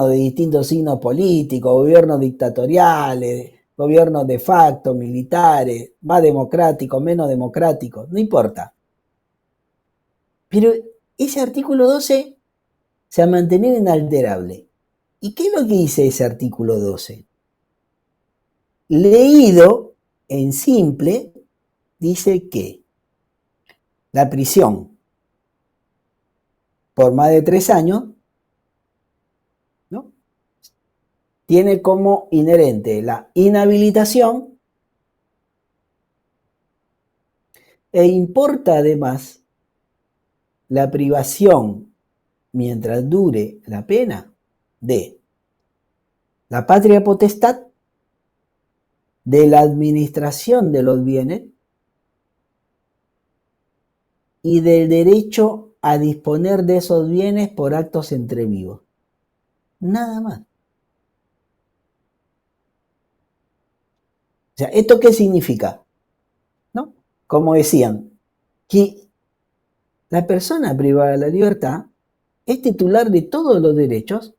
de distintos signos políticos, gobiernos dictatoriales, gobiernos de facto, militares, más democráticos, menos democráticos, no importa. Pero ese artículo 12 se ha mantenido inalterable. ¿Y qué es lo que dice ese artículo 12? Leído en simple, dice que la prisión por más de 3 años, ¿no?, tiene como inherente la inhabilitación e importa además la privación, mientras dure la pena, de la patria potestad, de la administración de los bienes y del derecho a disponer de esos bienes por actos entre vivos. Nada más. O sea, ¿esto qué significa? ¿No? Como decían, que la persona privada de la libertad es titular de todos los derechos,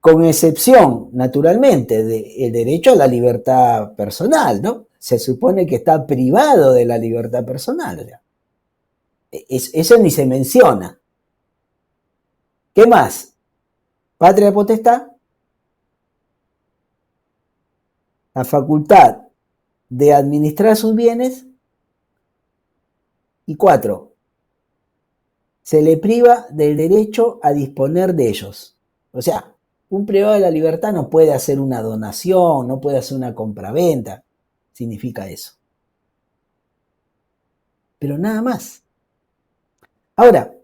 con excepción, naturalmente, del derecho a la libertad personal, ¿no? Se supone que está privado de la libertad personal. Eso ni se menciona. ¿Qué más? Patria potestad, la facultad de administrar sus bienes, y 4, se le priva del derecho a disponer de ellos. O sea, un privado de la libertad no puede hacer una donación, no puede hacer una compraventa, significa eso. Pero nada más. Ahora,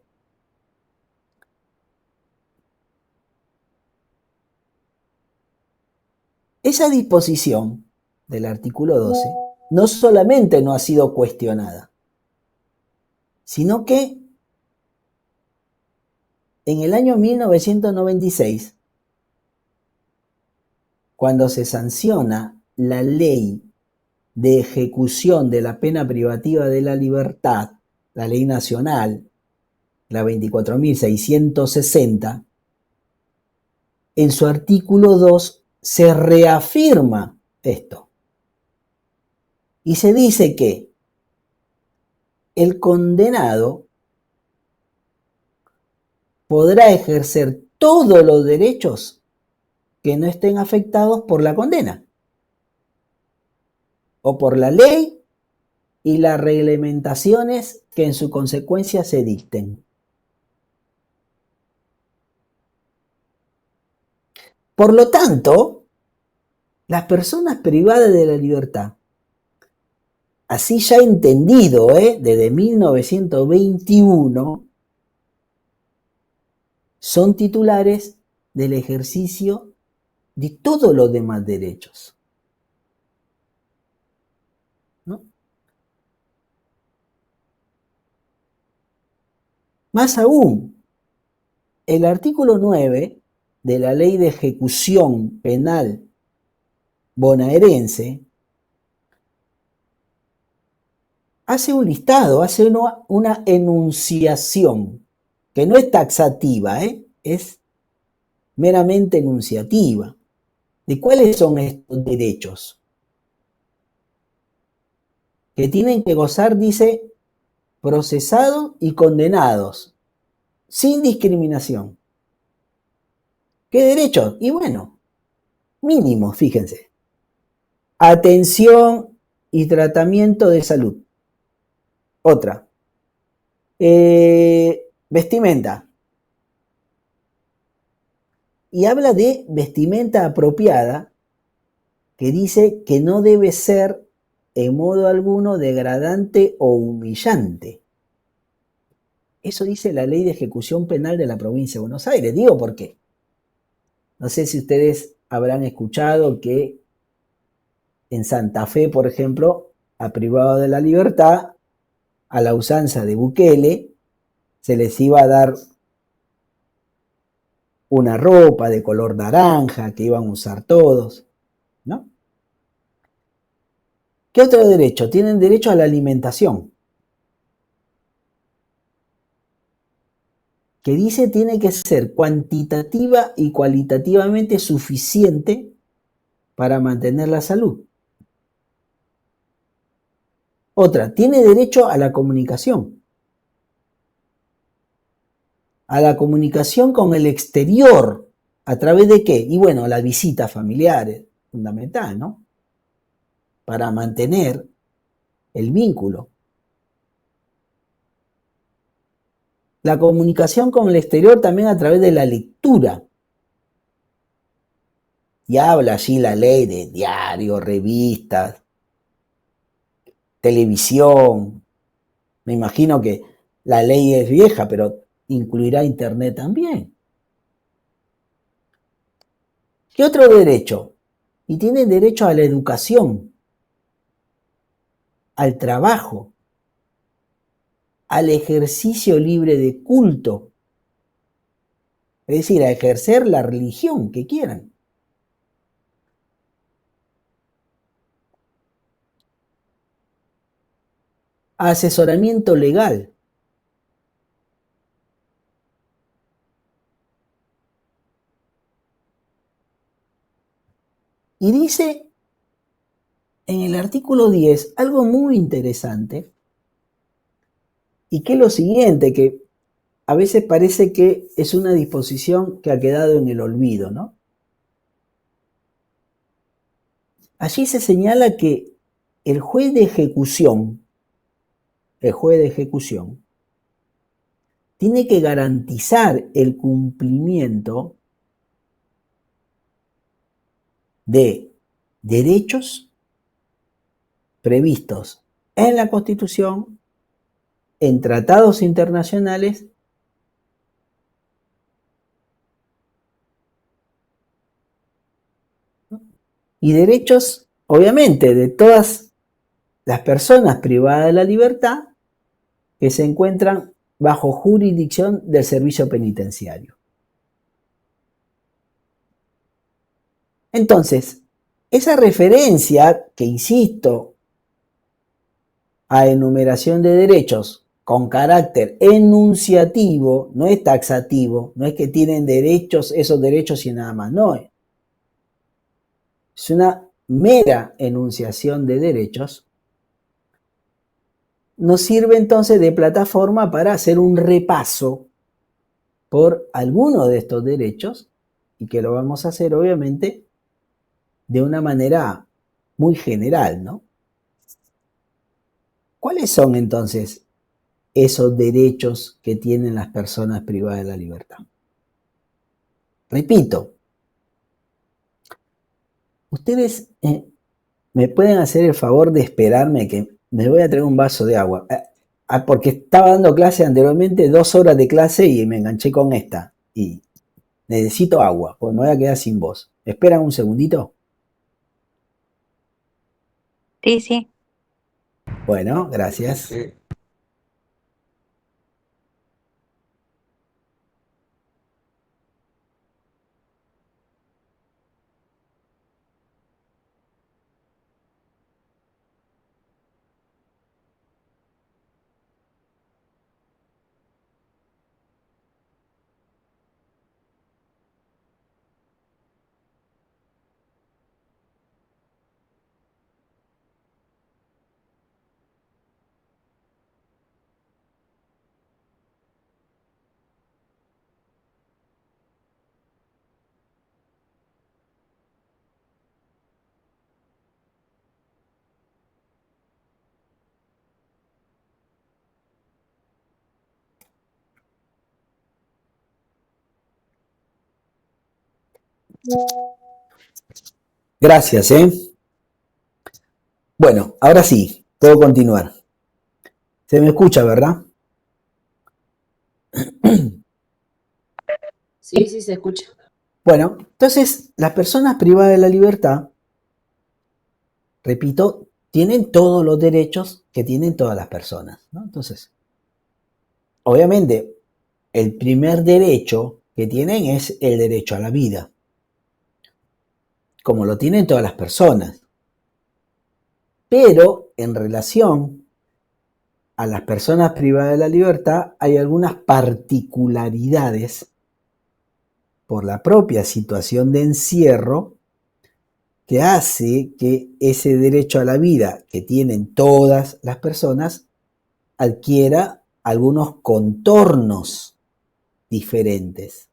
esa disposición del artículo 12 no solamente no ha sido cuestionada, sino que en el año 1996, cuando se sanciona la ley de ejecución de la pena privativa de la libertad, la ley nacional, la 24.660, en su artículo 2 se reafirma esto. Y se dice que el condenado podrá ejercer todos los derechos que no estén afectados por la condena o por la ley y las reglamentaciones que en su consecuencia se dicten. Por lo tanto, las personas privadas de la libertad, así ya entendido, desde 1921, son titulares del ejercicio de todos los demás derechos, ¿no? Más aún, el artículo 9 de la Ley de Ejecución Penal bonaerense hace un listado, hace una enunciación, que no es taxativa, es meramente enunciativa, de cuáles son estos derechos que tienen que gozar, dice, procesados y condenados, sin discriminación. ¿Qué derechos? Y bueno, mínimos, fíjense. Atención y tratamiento de salud. Otra. Vestimenta. Y habla de vestimenta apropiada, que dice que no debe ser en modo alguno degradante o humillante. Eso dice la Ley de Ejecución Penal de la Provincia de Buenos Aires. Digo, ¿por qué? No sé si ustedes habrán escuchado que en Santa Fe, por ejemplo, a privados de la libertad, a la usanza de Bukele, se les iba a dar una ropa de color naranja que iban a usar todos, ¿no? ¿Qué otro derecho? Tienen derecho a la alimentación. que dice tiene que ser cuantitativa y cualitativamente suficiente para mantener la salud. Otra, tiene derecho a la comunicación. A la comunicación con el exterior. ¿A través de qué? Y bueno, la visita familiar es fundamental, ¿no? Para mantener el vínculo. La comunicación con el exterior también a través de la lectura. Y habla allí la ley de diarios, revistas, televisión. Me imagino que la ley es vieja, pero incluirá internet también. ¿Qué otro derecho? Y tienen derecho a la educación, al trabajo, al ejercicio libre de culto, es decir, a ejercer la religión que quieran. A asesoramiento legal. Y dice en el artículo 10 algo muy interesante, y que es lo siguiente, que a veces parece que es una disposición que ha quedado en el olvido, ¿no? Allí se señala que el juez de ejecución, tiene que garantizar el cumplimiento de derechos previstos en la Constitución, en tratados internacionales y derechos, obviamente, de todas las personas privadas de la libertad que se encuentran bajo jurisdicción del servicio penitenciario. Entonces, esa referencia, que insisto, a enumeración de derechos con carácter enunciativo, no es taxativo, no es que tienen derechos, esos derechos y nada más, no. Es una mera enunciación de derechos. Nos sirve entonces de plataforma para hacer un repaso por alguno de estos derechos y que lo vamos a hacer obviamente de una manera muy general, ¿no? ¿Cuáles son entonces esos derechos que tienen las personas privadas de la libertad? Repito, ustedes me pueden hacer el favor de esperarme que me voy a traer un vaso de agua. Porque estaba dando clase anteriormente, 2 horas de clase y me enganché con esta. Y necesito agua, pues me voy a quedar sin voz. ¿Esperan un segundito? Sí, sí. Bueno, gracias. Gracias, ¿eh? Bueno, ahora sí, puedo continuar. Se me escucha, ¿verdad? Sí, sí, se escucha. Bueno, entonces las personas privadas de la libertad, repito, tienen todos los derechos que tienen todas las personas, ¿no? Entonces, obviamente, el primer derecho que tienen es el derecho a la vida, como lo tienen todas las personas. Pero en relación a las personas privadas de la libertad hay algunas particularidades por la propia situación de encierro que hace que ese derecho a la vida que tienen todas las personas adquiera algunos contornos diferentes,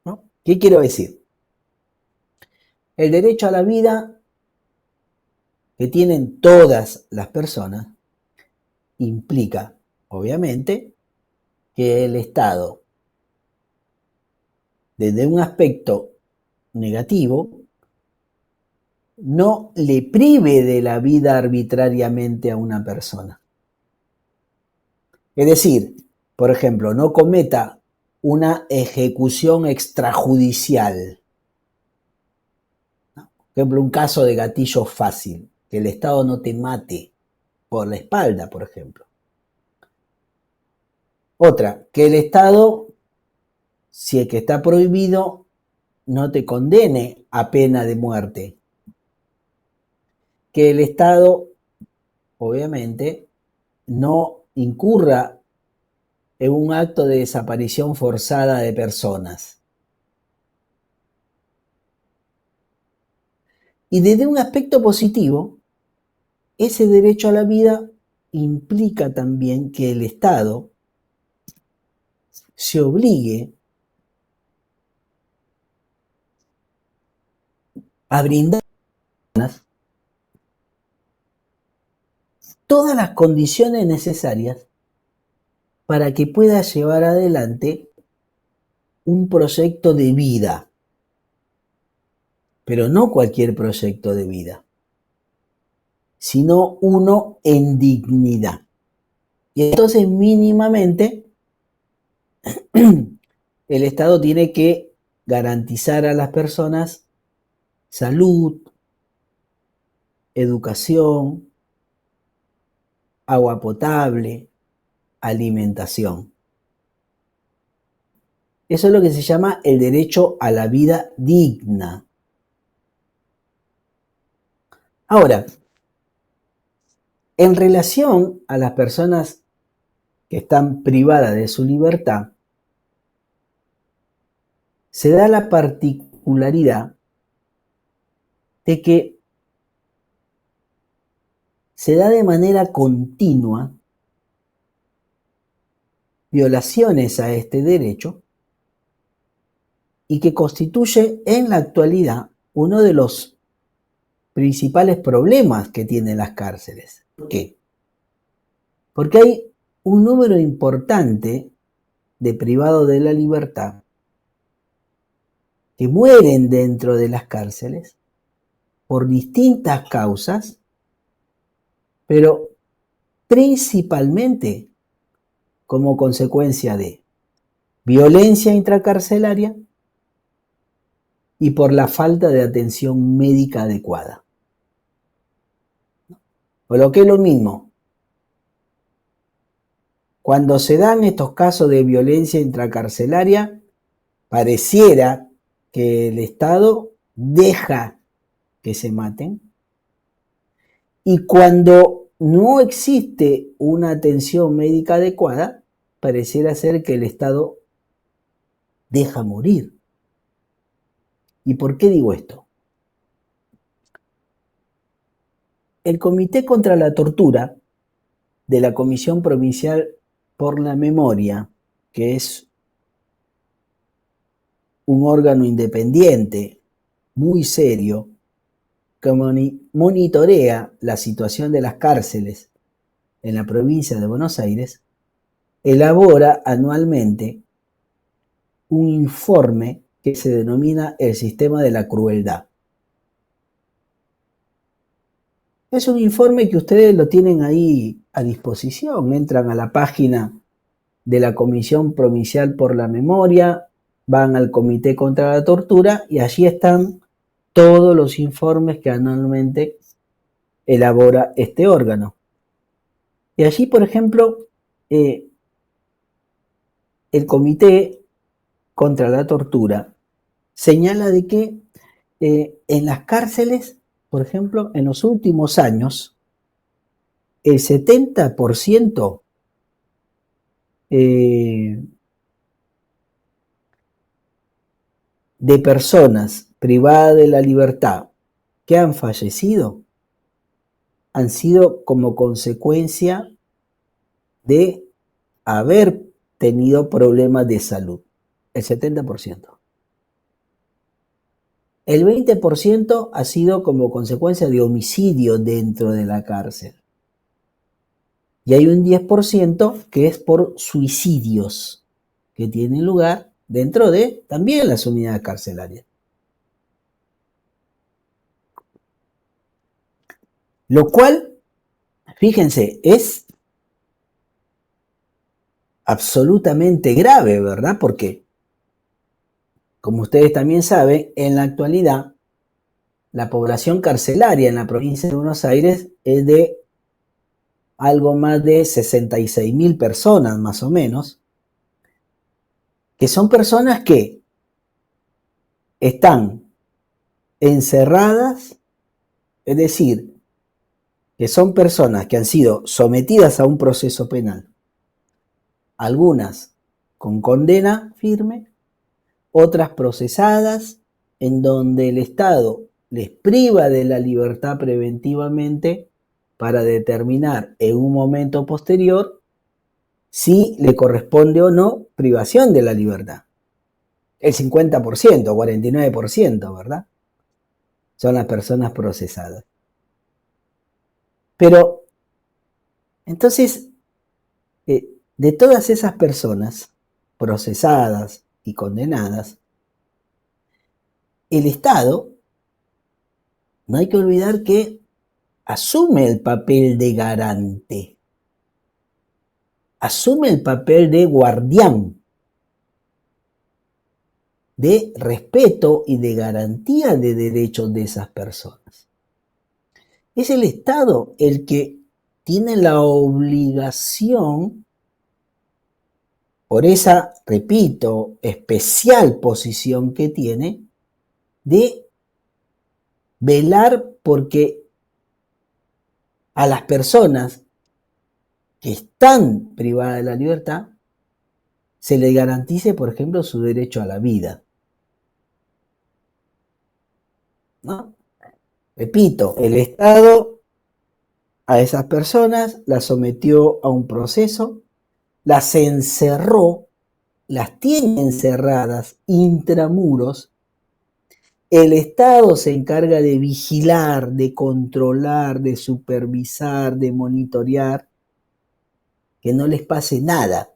¿no? ¿Qué quiero decir? El derecho a la vida que tienen todas las personas implica, obviamente, que el Estado, desde un aspecto negativo, no le prive de la vida arbitrariamente a una persona. Es decir, por ejemplo, no cometa una ejecución extrajudicial. Por ejemplo, un caso de gatillo fácil, que el Estado no te mate por la espalda, por ejemplo. Otra, que el Estado, si es que está prohibido, no te condene a pena de muerte. Que el Estado, obviamente, no incurra en un acto de desaparición forzada de personas. Y desde un aspecto positivo, ese derecho a la vida implica también que el Estado se obligue a brindar todas las condiciones necesarias para que pueda llevar adelante un proyecto de vida, pero no cualquier proyecto de vida, sino uno en dignidad. Y entonces mínimamente el Estado tiene que garantizar a las personas salud, educación, agua potable, alimentación. Eso es lo que se llama el derecho a la vida digna. Ahora, en relación a las personas que están privadas de su libertad, se da la particularidad de que se da de manera continua violaciones a este derecho y que constituye en la actualidad uno de los principales problemas que tienen las cárceles. ¿Por qué? Porque hay un número importante de privados de la libertad que mueren dentro de las cárceles por distintas causas, pero principalmente como consecuencia de violencia intracarcelaria y por la falta de atención médica adecuada. O lo que es lo mismo, cuando se dan estos casos de violencia intracarcelaria, pareciera que el Estado deja que se maten, y cuando no existe una atención médica adecuada, pareciera ser que el Estado deja morir. ¿Y por qué digo esto? El Comité contra la Tortura de la Comisión Provincial por la Memoria, que es un órgano independiente muy serio que monitorea la situación de las cárceles en la provincia de Buenos Aires, elabora anualmente un informe que se denomina el sistema de la crueldad. Es un informe que ustedes lo tienen ahí a disposición, entran a la página de la Comisión Provincial por la Memoria, van al Comité contra la Tortura y allí están todos los informes que anualmente elabora este órgano. Y allí, por ejemplo, el Comité contra la Tortura señala de que en las cárceles, por ejemplo, en los últimos años, el 70% de personas privadas de la libertad que han fallecido han sido como consecuencia de haber tenido problemas de salud, el 70%. El 20% ha sido como consecuencia de homicidio dentro de la cárcel. Y hay un 10% que es por suicidios que tienen lugar dentro de también las unidades carcelarias. Lo cual, fíjense, es absolutamente grave, ¿verdad? Porque, como ustedes también saben, en la actualidad, la población carcelaria en la provincia de Buenos Aires es de algo más de 66.000 personas, más o menos, que son personas que están encerradas, es decir, que son personas que han sido sometidas a un proceso penal, algunas con condena firme, otras procesadas, en donde el Estado les priva de la libertad preventivamente para determinar en un momento posterior si le corresponde o no privación de la libertad. El 50%, 49%, ¿verdad? Son las personas procesadas. Pero, entonces, de todas esas personas procesadas y condenadas, el Estado, no hay que olvidar que asume el papel de garante, asume el papel de guardián, de respeto y de garantía de derechos de esas personas. Es el Estado el que tiene la obligación, por esa, repito, especial posición que tiene, de velar porque a las personas que están privadas de la libertad se les garantice, por ejemplo, su derecho a la vida, ¿no? Repito, el Estado a esas personas las sometió a un proceso, las encerró, las tiene encerradas intramuros. El Estado se encarga de vigilar, de controlar, de supervisar, de monitorear, que no les pase nada.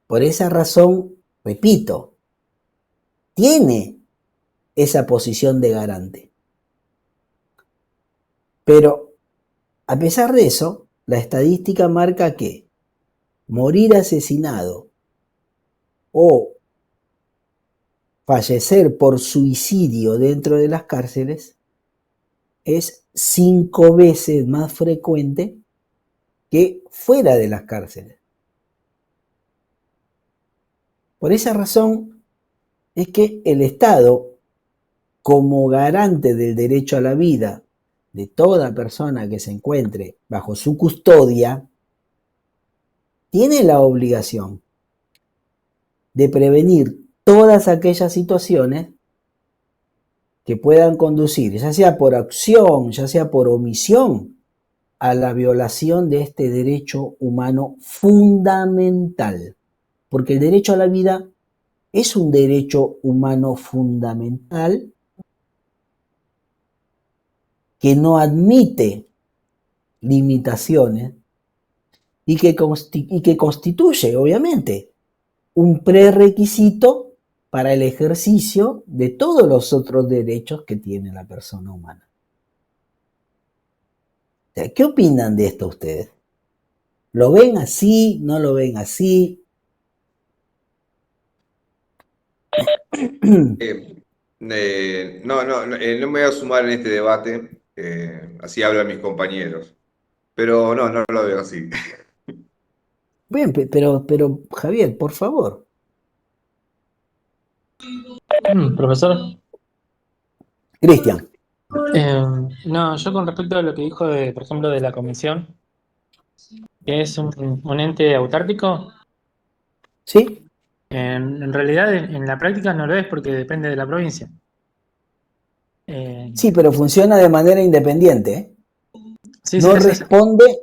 Por esa razón, repito, tiene esa posición de garante. Pero, a pesar de eso, la estadística marca que morir asesinado o fallecer por suicidio dentro de las cárceles es 5 veces más frecuente que fuera de las cárceles. Por esa razón es que el Estado, como garante del derecho a la vida de toda persona que se encuentre bajo su custodia, tiene la obligación de prevenir todas aquellas situaciones que puedan conducir, ya sea por acción, ya sea por omisión, a la violación de este derecho humano fundamental. Porque el derecho a la vida es un derecho humano fundamental que no admite limitaciones y que constituye, obviamente, un prerequisito para el ejercicio de todos los otros derechos que tiene la persona humana. O sea, ¿qué opinan de esto ustedes? ¿Lo ven así? ¿No lo ven así? No me voy a sumar en este debate, así hablan mis compañeros, pero no lo veo así. Bien, pero Javier, por favor. Profesor, Cristian. no, yo con respecto a lo que dijo, por ejemplo, de la comisión, que es un ente autárquico. ¿Sí? En realidad, en la práctica no lo es porque depende de la provincia. Eh, Sí, pero funciona de manera independiente, ¿eh? sí, sí, No eso es. responde.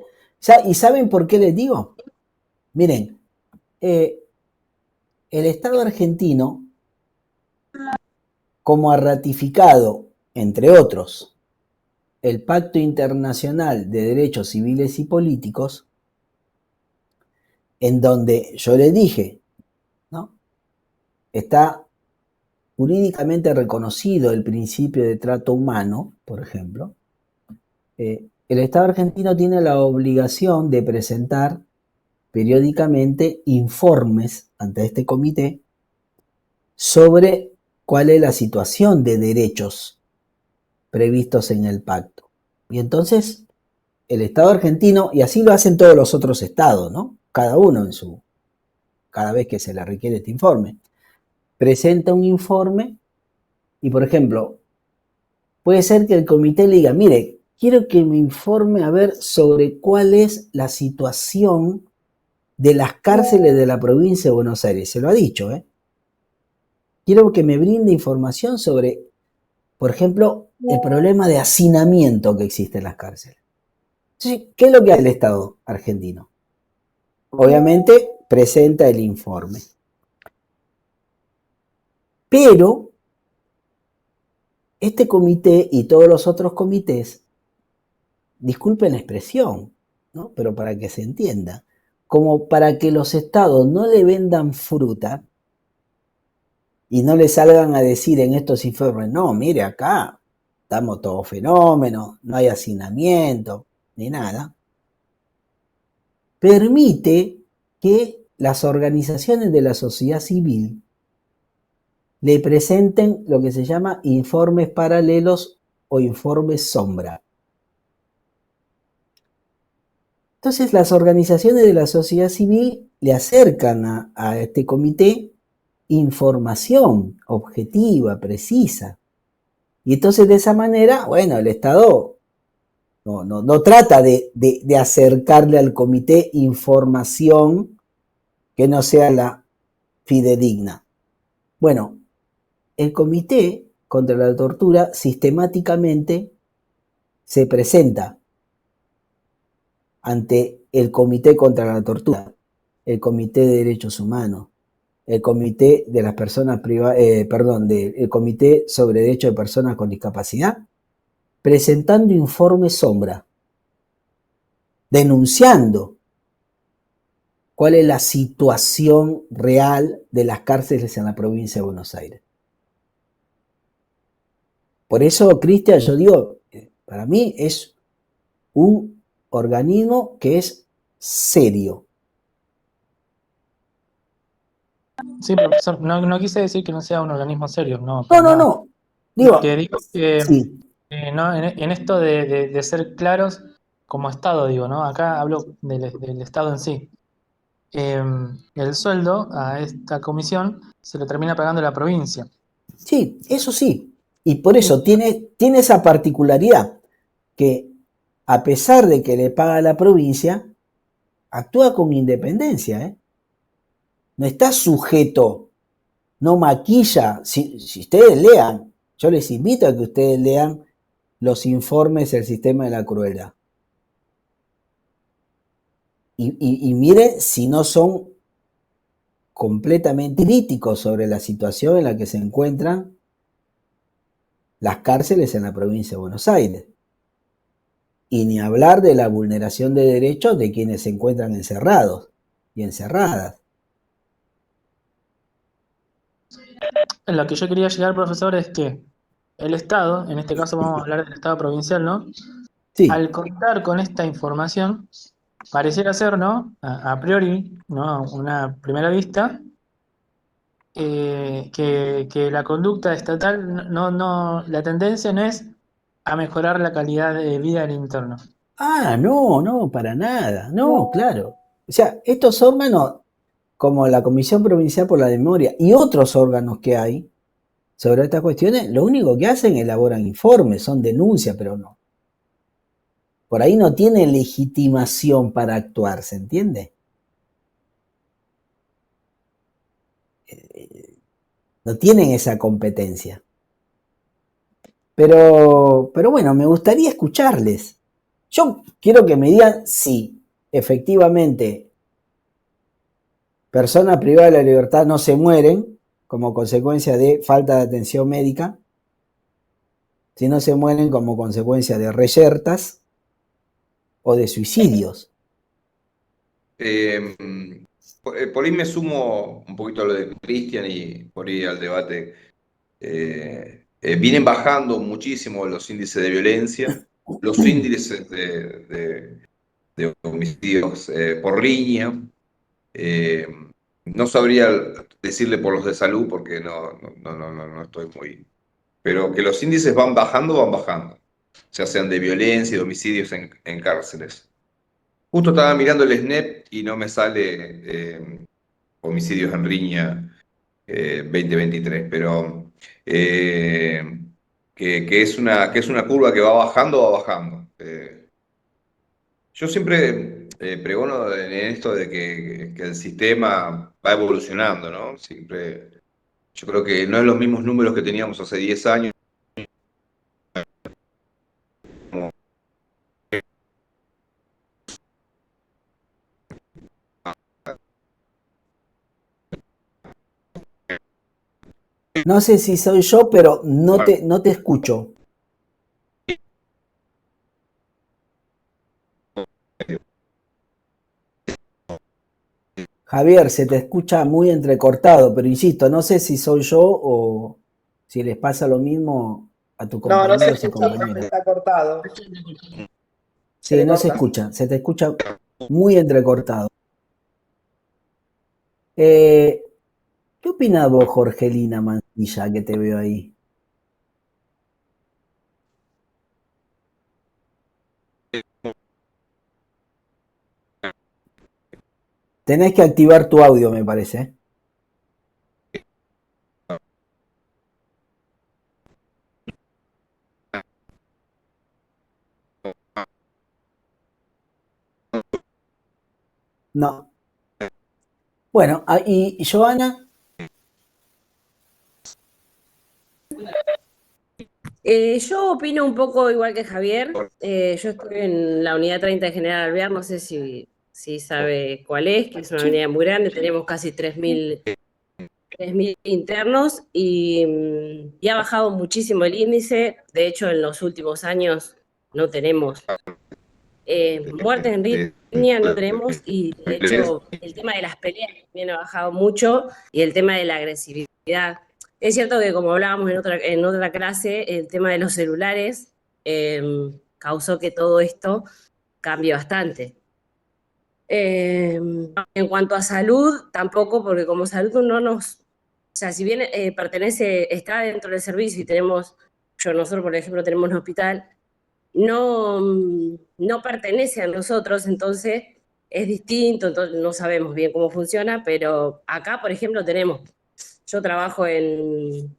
¿Y saben por qué les digo? Miren, el Estado argentino, como ha ratificado, entre otros, el Pacto Internacional de Derechos Civiles y Políticos, en donde yo les dije, ¿no? Está jurídicamente reconocido el principio de trato humano, por ejemplo, el Estado argentino tiene la obligación de presentar periódicamente informes ante este comité sobre cuál es la situación de derechos previstos en el pacto. Y entonces el Estado argentino, y así lo hacen todos los otros estados, ¿no? Cada uno cada vez que se le requiere este informe, presenta un informe y, por ejemplo, puede ser que el comité le diga, mire, quiero que me informe a ver sobre cuál es la situación de las cárceles de la provincia de Buenos Aires. Se lo ha dicho, ¿eh? Quiero que me brinde información sobre, por ejemplo, el problema de hacinamiento que existe en las cárceles. Entonces, ¿qué es lo que hace el Estado argentino? Obviamente presenta el informe. Pero este comité y todos los otros comités, disculpen la expresión, ¿no? Pero para que se entienda, como para que los estados no le vendan fruta y no le salgan a decir en estos informes, no, mire acá, estamos todos fenómenos, no hay hacinamiento, ni nada, permite que las organizaciones de la sociedad civil le presenten lo que se llama informes paralelos o informes sombra. Entonces las organizaciones de la sociedad civil le acercan a este comité información objetiva, precisa. Y entonces de esa manera, bueno, el Estado no trata de acercarle al comité información que no sea la fidedigna. Bueno, el comité contra la tortura sistemáticamente se presenta ante el comité contra la tortura, el comité de derechos humanos, el comité de las personas el comité sobre derechos de personas con discapacidad, presentando informes sombra, denunciando cuál es la situación real de las cárceles en la provincia de Buenos Aires. Por eso, Cristian, yo digo, para mí es un organismo que es serio. Sí, profesor, no quise decir que no sea un organismo serio, no, No, para no, nada. no. Lo que digo es Sí, que no, en esto de ser claros como Estado, digo, ¿no? Acá hablo del Estado en sí. El sueldo a esta comisión se lo termina pagando la provincia. sí, eso sí. Y por Y eso tiene esa particularidad que a pesar de que le paga la provincia, actúa con independencia, ¿eh? No está sujeto, no maquilla. Si ustedes lean, yo les invito a que ustedes lean los informes del sistema de la crueldad. Y miren si no son completamente críticos sobre la situación en la que se encuentran las cárceles en la provincia de Buenos Aires. Y ni hablar de la vulneración de derechos de quienes se encuentran encerrados y encerradas. lo que yo quería llegar, profesor, es que el Estado, en este caso vamos a hablar del Estado provincial, ¿no? Sí, Al contar con esta información, pareciera ser, ¿no? A priori, ¿no? A una primera vista, que la conducta estatal, la tendencia no es a mejorar la calidad de vida del interno. no, para nada. No, claro. O sea, estos órganos, como la Comisión Provincial por la Memoria y otros órganos que hay sobre estas cuestiones, lo único que hacen es elaboran informes, son denuncias, pero no. por ahí no tiene legitimación para actuar, ¿se entiende? No tienen esa competencia. Pero bueno, me gustaría escucharles. Yo quiero que me digan si efectivamente personas privadas de la libertad no se mueren como consecuencia de falta de atención médica, si no se mueren como consecuencia de reyertas o de suicidios. Por ahí me sumo un poquito a lo de Cristian y por ahí al debate. Vienen bajando muchísimo los índices de violencia, los índices de homicidios por riña. Eh, no sabría decirle por los de salud porque no estoy muy... Pero que los índices van bajando, ya sean de violencia y de homicidios en cárceles. Justo estaba mirando el SNEP y no me sale homicidios en riña 2023, pero que es una curva que va bajando, va bajando. Yo siempre pregono en esto de que el sistema va evolucionando, ¿no? Siempre, yo creo que no es los mismos números que teníamos hace 10 años. No sé si soy yo, pero no te escucho. Javier, se te escucha muy entrecortado, pero insisto, no sé si soy yo o si les pasa lo mismo a tus No, no se compañeros y escucha, compañeras. está cortado. Se Sí, le no se corta. escucha, se te escucha muy entrecortado. ¿Qué opinás vos, Jorgelina Mancilla, que te veo ahí? Tenés que activar tu audio, me parece. No. Bueno, y Joana, Yo opino un poco igual que Javier. Yo estoy en la unidad 30 de General Alvear, no sé si sabe cuál es, que es una unidad muy grande, tenemos casi 3.000 internos y ha bajado muchísimo el índice. De hecho, en los últimos años no tenemos muertes en línea, no tenemos, y de hecho el tema de las peleas también ha bajado mucho y el tema de la agresividad. Es cierto que como hablábamos en otra clase, el tema de los celulares causó que todo esto cambie bastante. En cuanto a salud, tampoco, porque como salud no nos... O sea, si bien está dentro del servicio y nosotros por ejemplo tenemos un hospital, no pertenece a nosotros, entonces es distinto, entonces no sabemos bien cómo funciona, pero acá, por ejemplo, yo trabajo en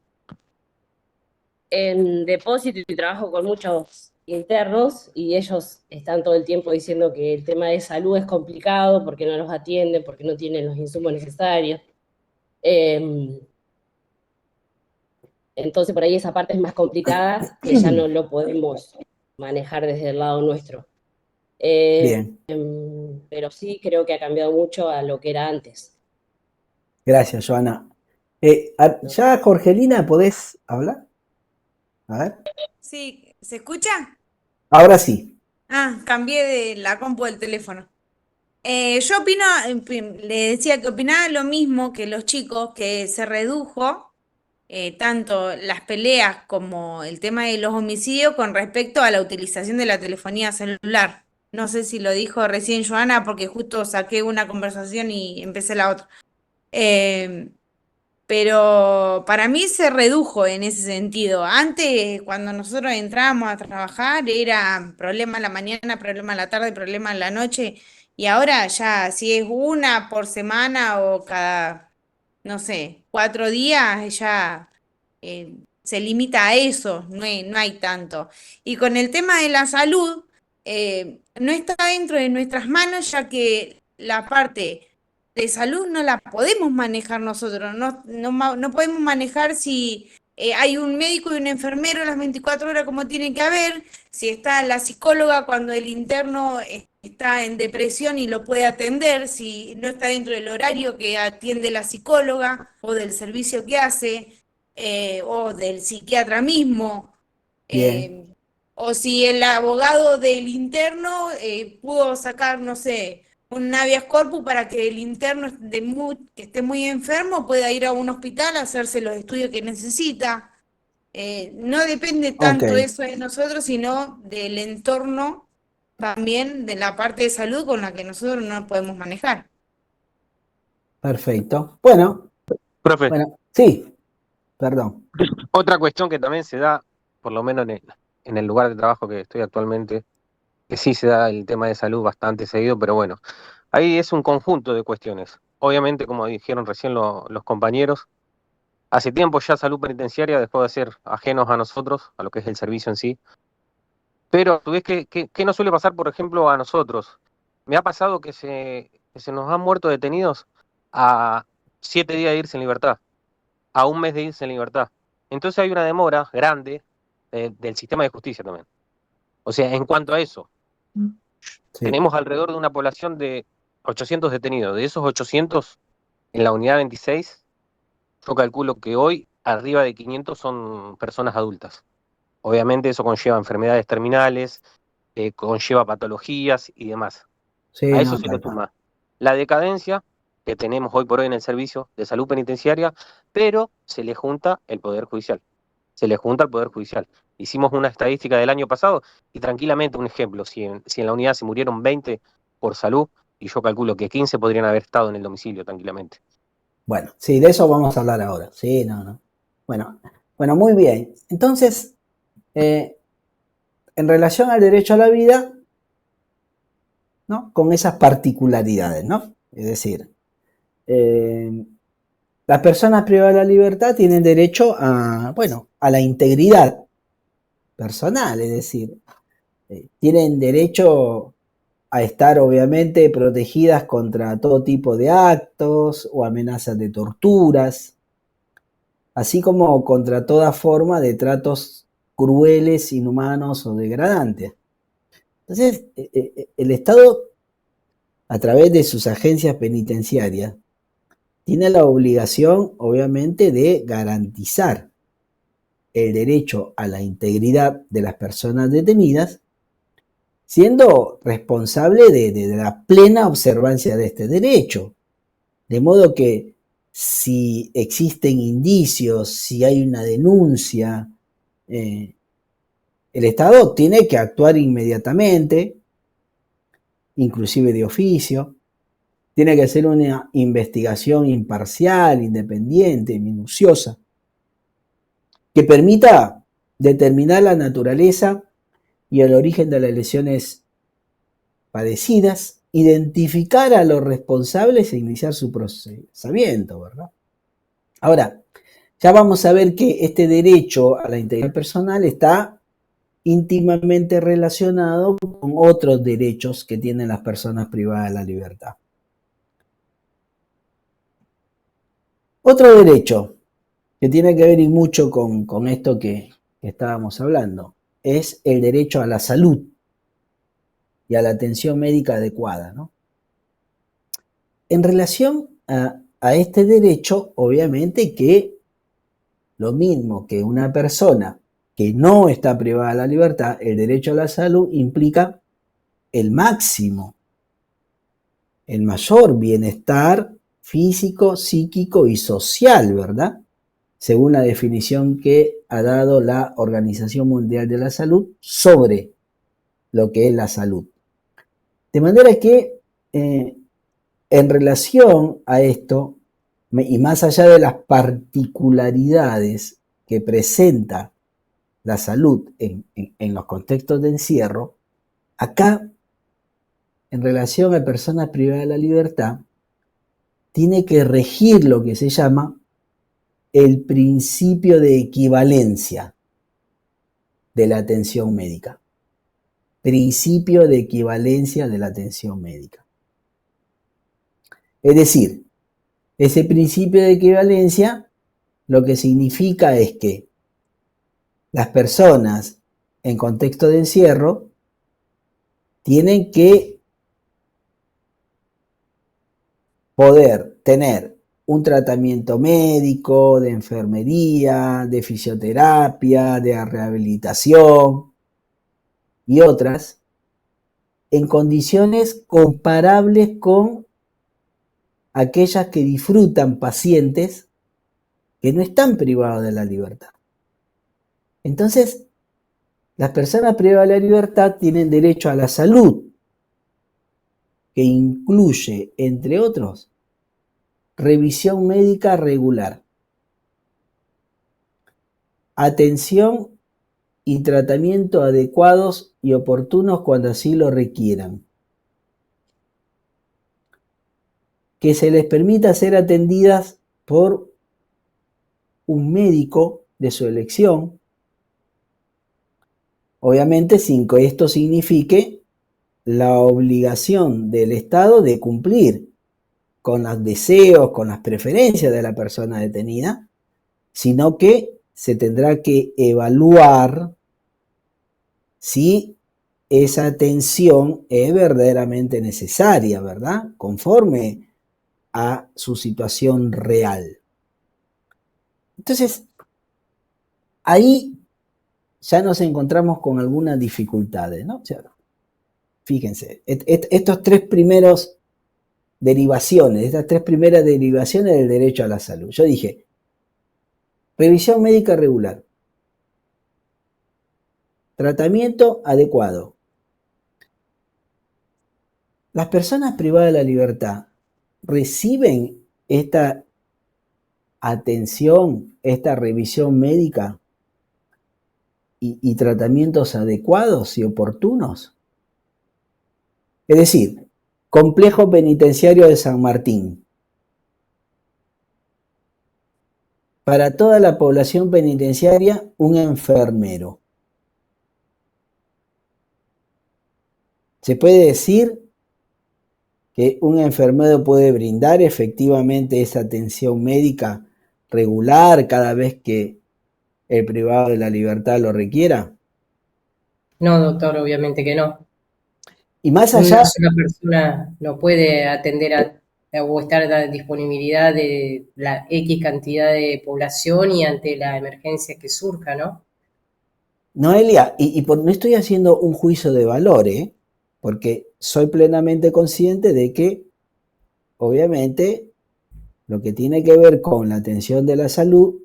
depósito y trabajo con muchos internos y ellos están todo el tiempo diciendo que el tema de salud es complicado porque no los atienden, porque no tienen los insumos necesarios. Entonces por ahí esa parte es más complicada, que ya no lo podemos manejar desde el lado nuestro. bien, Pero sí creo que ha cambiado mucho a lo que era antes. gracias, Joana. ¿Ya, Jorgelina, podés hablar? A ver. Sí, ¿se escucha? Ahora sí. Ah, cambié de la compu del teléfono. Yo opino, le decía que opinaba lo mismo que los chicos, que se redujo tanto las peleas como el tema de los homicidios con respecto a la utilización de la telefonía celular. No sé si lo dijo recién Joana, porque justo saqué una conversación y empecé la otra. Eh, pero para mí se redujo en ese sentido. Antes, cuando nosotros entrábamos a trabajar, era problema en la mañana, problema en la tarde, problema en la noche. Y ahora ya, si es una por semana o cada, no sé, 4 días, ya se limita a eso, no hay tanto. Y con el tema de la salud. no está dentro de nuestras manos, ya que la parte de salud no la podemos manejar nosotros, no podemos manejar si hay un médico y un enfermero las 24 horas como tiene que haber, si está la psicóloga cuando el interno está en depresión y lo puede atender, si no está dentro del horario que atiende la psicóloga o del servicio que hace, o del psiquiatra mismo. Bien, O si el abogado del interno pudo sacar, no sé, un habeas corpus para que el interno que esté muy enfermo pueda ir a un hospital a hacerse los estudios que necesita. No depende ok, tanto eso de nosotros, sino del entorno también, de la parte de salud con la que nosotros no podemos manejar. perfecto. Bueno, Profe, sí, perdón. otra cuestión que también se da, por lo menos en el lugar de trabajo que estoy actualmente, que sí se da el tema de salud bastante seguido, pero bueno, ahí es un conjunto de cuestiones. Obviamente, como dijeron recién los compañeros, hace tiempo ya salud penitenciaria dejó de ser ajenos a nosotros, a lo que es el servicio en sí, pero tú ves que nos suele pasar, por ejemplo, a nosotros. Me ha pasado que se nos han muerto detenidos a 7 días de irse en libertad, a un mes de irse en libertad. Entonces hay una demora grande del sistema de justicia también. O sea, en cuanto a eso, Sí, tenemos alrededor de una población de 800 detenidos. De esos 800, en la unidad 26, yo calculo que hoy arriba de 500 son personas adultas. Obviamente eso conlleva enfermedades terminales, conlleva patologías y demás. A sí, eso no, se le tal cual. suma la decadencia que tenemos hoy por hoy en el servicio de salud penitenciaria, pero se le junta el Poder Judicial. Se le junta al Poder Judicial. Hicimos una estadística del año pasado y tranquilamente un ejemplo, si en la unidad se murieron 20 por salud, y yo calculo que 15 podrían haber estado en el domicilio tranquilamente. Bueno, sí, de eso vamos a hablar ahora. Sí, no, no. Bueno, bueno, muy bien. Entonces, en relación al derecho a la vida, ¿no? Con esas particularidades, ¿no? Es decir, eh, las personas privadas de la libertad tienen derecho a, bueno, a la integridad personal, es decir, tienen derecho a estar obviamente protegidas contra todo tipo de actos o amenazas de torturas, así como contra toda forma de tratos crueles, inhumanos o degradantes. Entonces, el Estado, a través de sus agencias penitenciarias, tiene la obligación, obviamente, de garantizar el derecho a la integridad de las personas detenidas, siendo responsable de la plena observancia de este derecho. De modo que si existen indicios, si hay una denuncia, el Estado tiene que actuar inmediatamente, inclusive de oficio, tiene que hacer una investigación imparcial, independiente, minuciosa, que permita determinar la naturaleza y el origen de las lesiones padecidas, identificar a los responsables e iniciar su procesamiento, ¿verdad? Ahora, ya vamos a ver que este derecho a la integridad personal está íntimamente relacionado con otros derechos que tienen las personas privadas de la libertad. Otro derecho que tiene que ver y mucho con esto que estábamos hablando es el derecho a la salud y a la atención médica adecuada, ¿no? En relación a este derecho, obviamente que lo mismo que una persona que no está privada de la libertad, el derecho a la salud implica el máximo, el mayor bienestar físico, psíquico y social, ¿verdad? Según la definición que ha dado la Organización Mundial de la Salud sobre lo que es la salud. De manera que en relación a esto, y más allá de las particularidades que presenta la salud en los contextos de encierro, acá, en relación a personas privadas de la libertad, tiene que regir lo que se llama el principio de equivalencia de la atención médica. principio de equivalencia de la atención médica. Es decir, ese principio de equivalencia lo que significa es que las personas en contexto de encierro tienen que poder tener un tratamiento médico, de enfermería, de fisioterapia, de rehabilitación y otras en condiciones comparables con aquellas que disfrutan pacientes que no están privados de la libertad. Entonces, las personas privadas de la libertad tienen derecho a la salud, que incluye, entre otros, revisión médica regular, atención y tratamiento adecuados y oportunos cuando así lo requieran, que se les permita ser atendidas por un médico de su elección, obviamente sin que esto signifique la obligación del Estado de cumplir con los deseos, con las preferencias de la persona detenida, sino que se tendrá que evaluar si esa atención es verdaderamente necesaria, ¿verdad? Conforme a su situación real. Entonces, ahí ya nos encontramos con algunas dificultades, ¿no? O sea, fíjense, estos tres primeros derivaciones, estas tres primeras derivaciones del derecho a la salud. Yo dije, revisión médica regular, tratamiento adecuado. Las personas privadas de la libertad reciben esta atención, esta revisión médica y tratamientos adecuados y oportunos. Es decir, Complejo Penitenciario de San Martín. Para toda la población penitenciaria, un enfermero. Se puede decir que un enfermero puede brindar efectivamente esa atención médica regular cada vez que el privado de la libertad lo requiera. No, doctor, obviamente que no. Y más Una allá, sola persona no puede atender o estar a la disponibilidad de la X cantidad de población y ante la emergencia que surja, ¿no? Noelia, no estoy haciendo un juicio de valor, porque soy plenamente consciente de que, obviamente, lo que tiene que ver con la atención de la salud,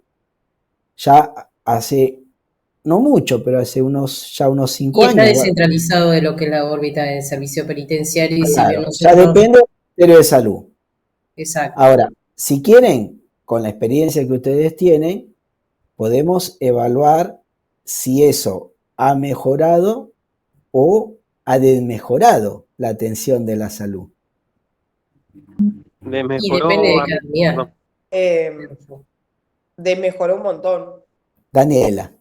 ya hace, no mucho, pero hace unos 5 Y está años. descentralizado de lo que es la órbita del servicio penitenciario y si bien Claro, ya nosotros... depende del Ministerio de Salud. Exacto. Ahora, si quieren, con la experiencia que ustedes tienen, podemos evaluar si eso ha mejorado o ha desmejorado la atención de la salud. Le Y mejoró depende de a- cada unidad. perdón. Desmejoró un montón. Daniela,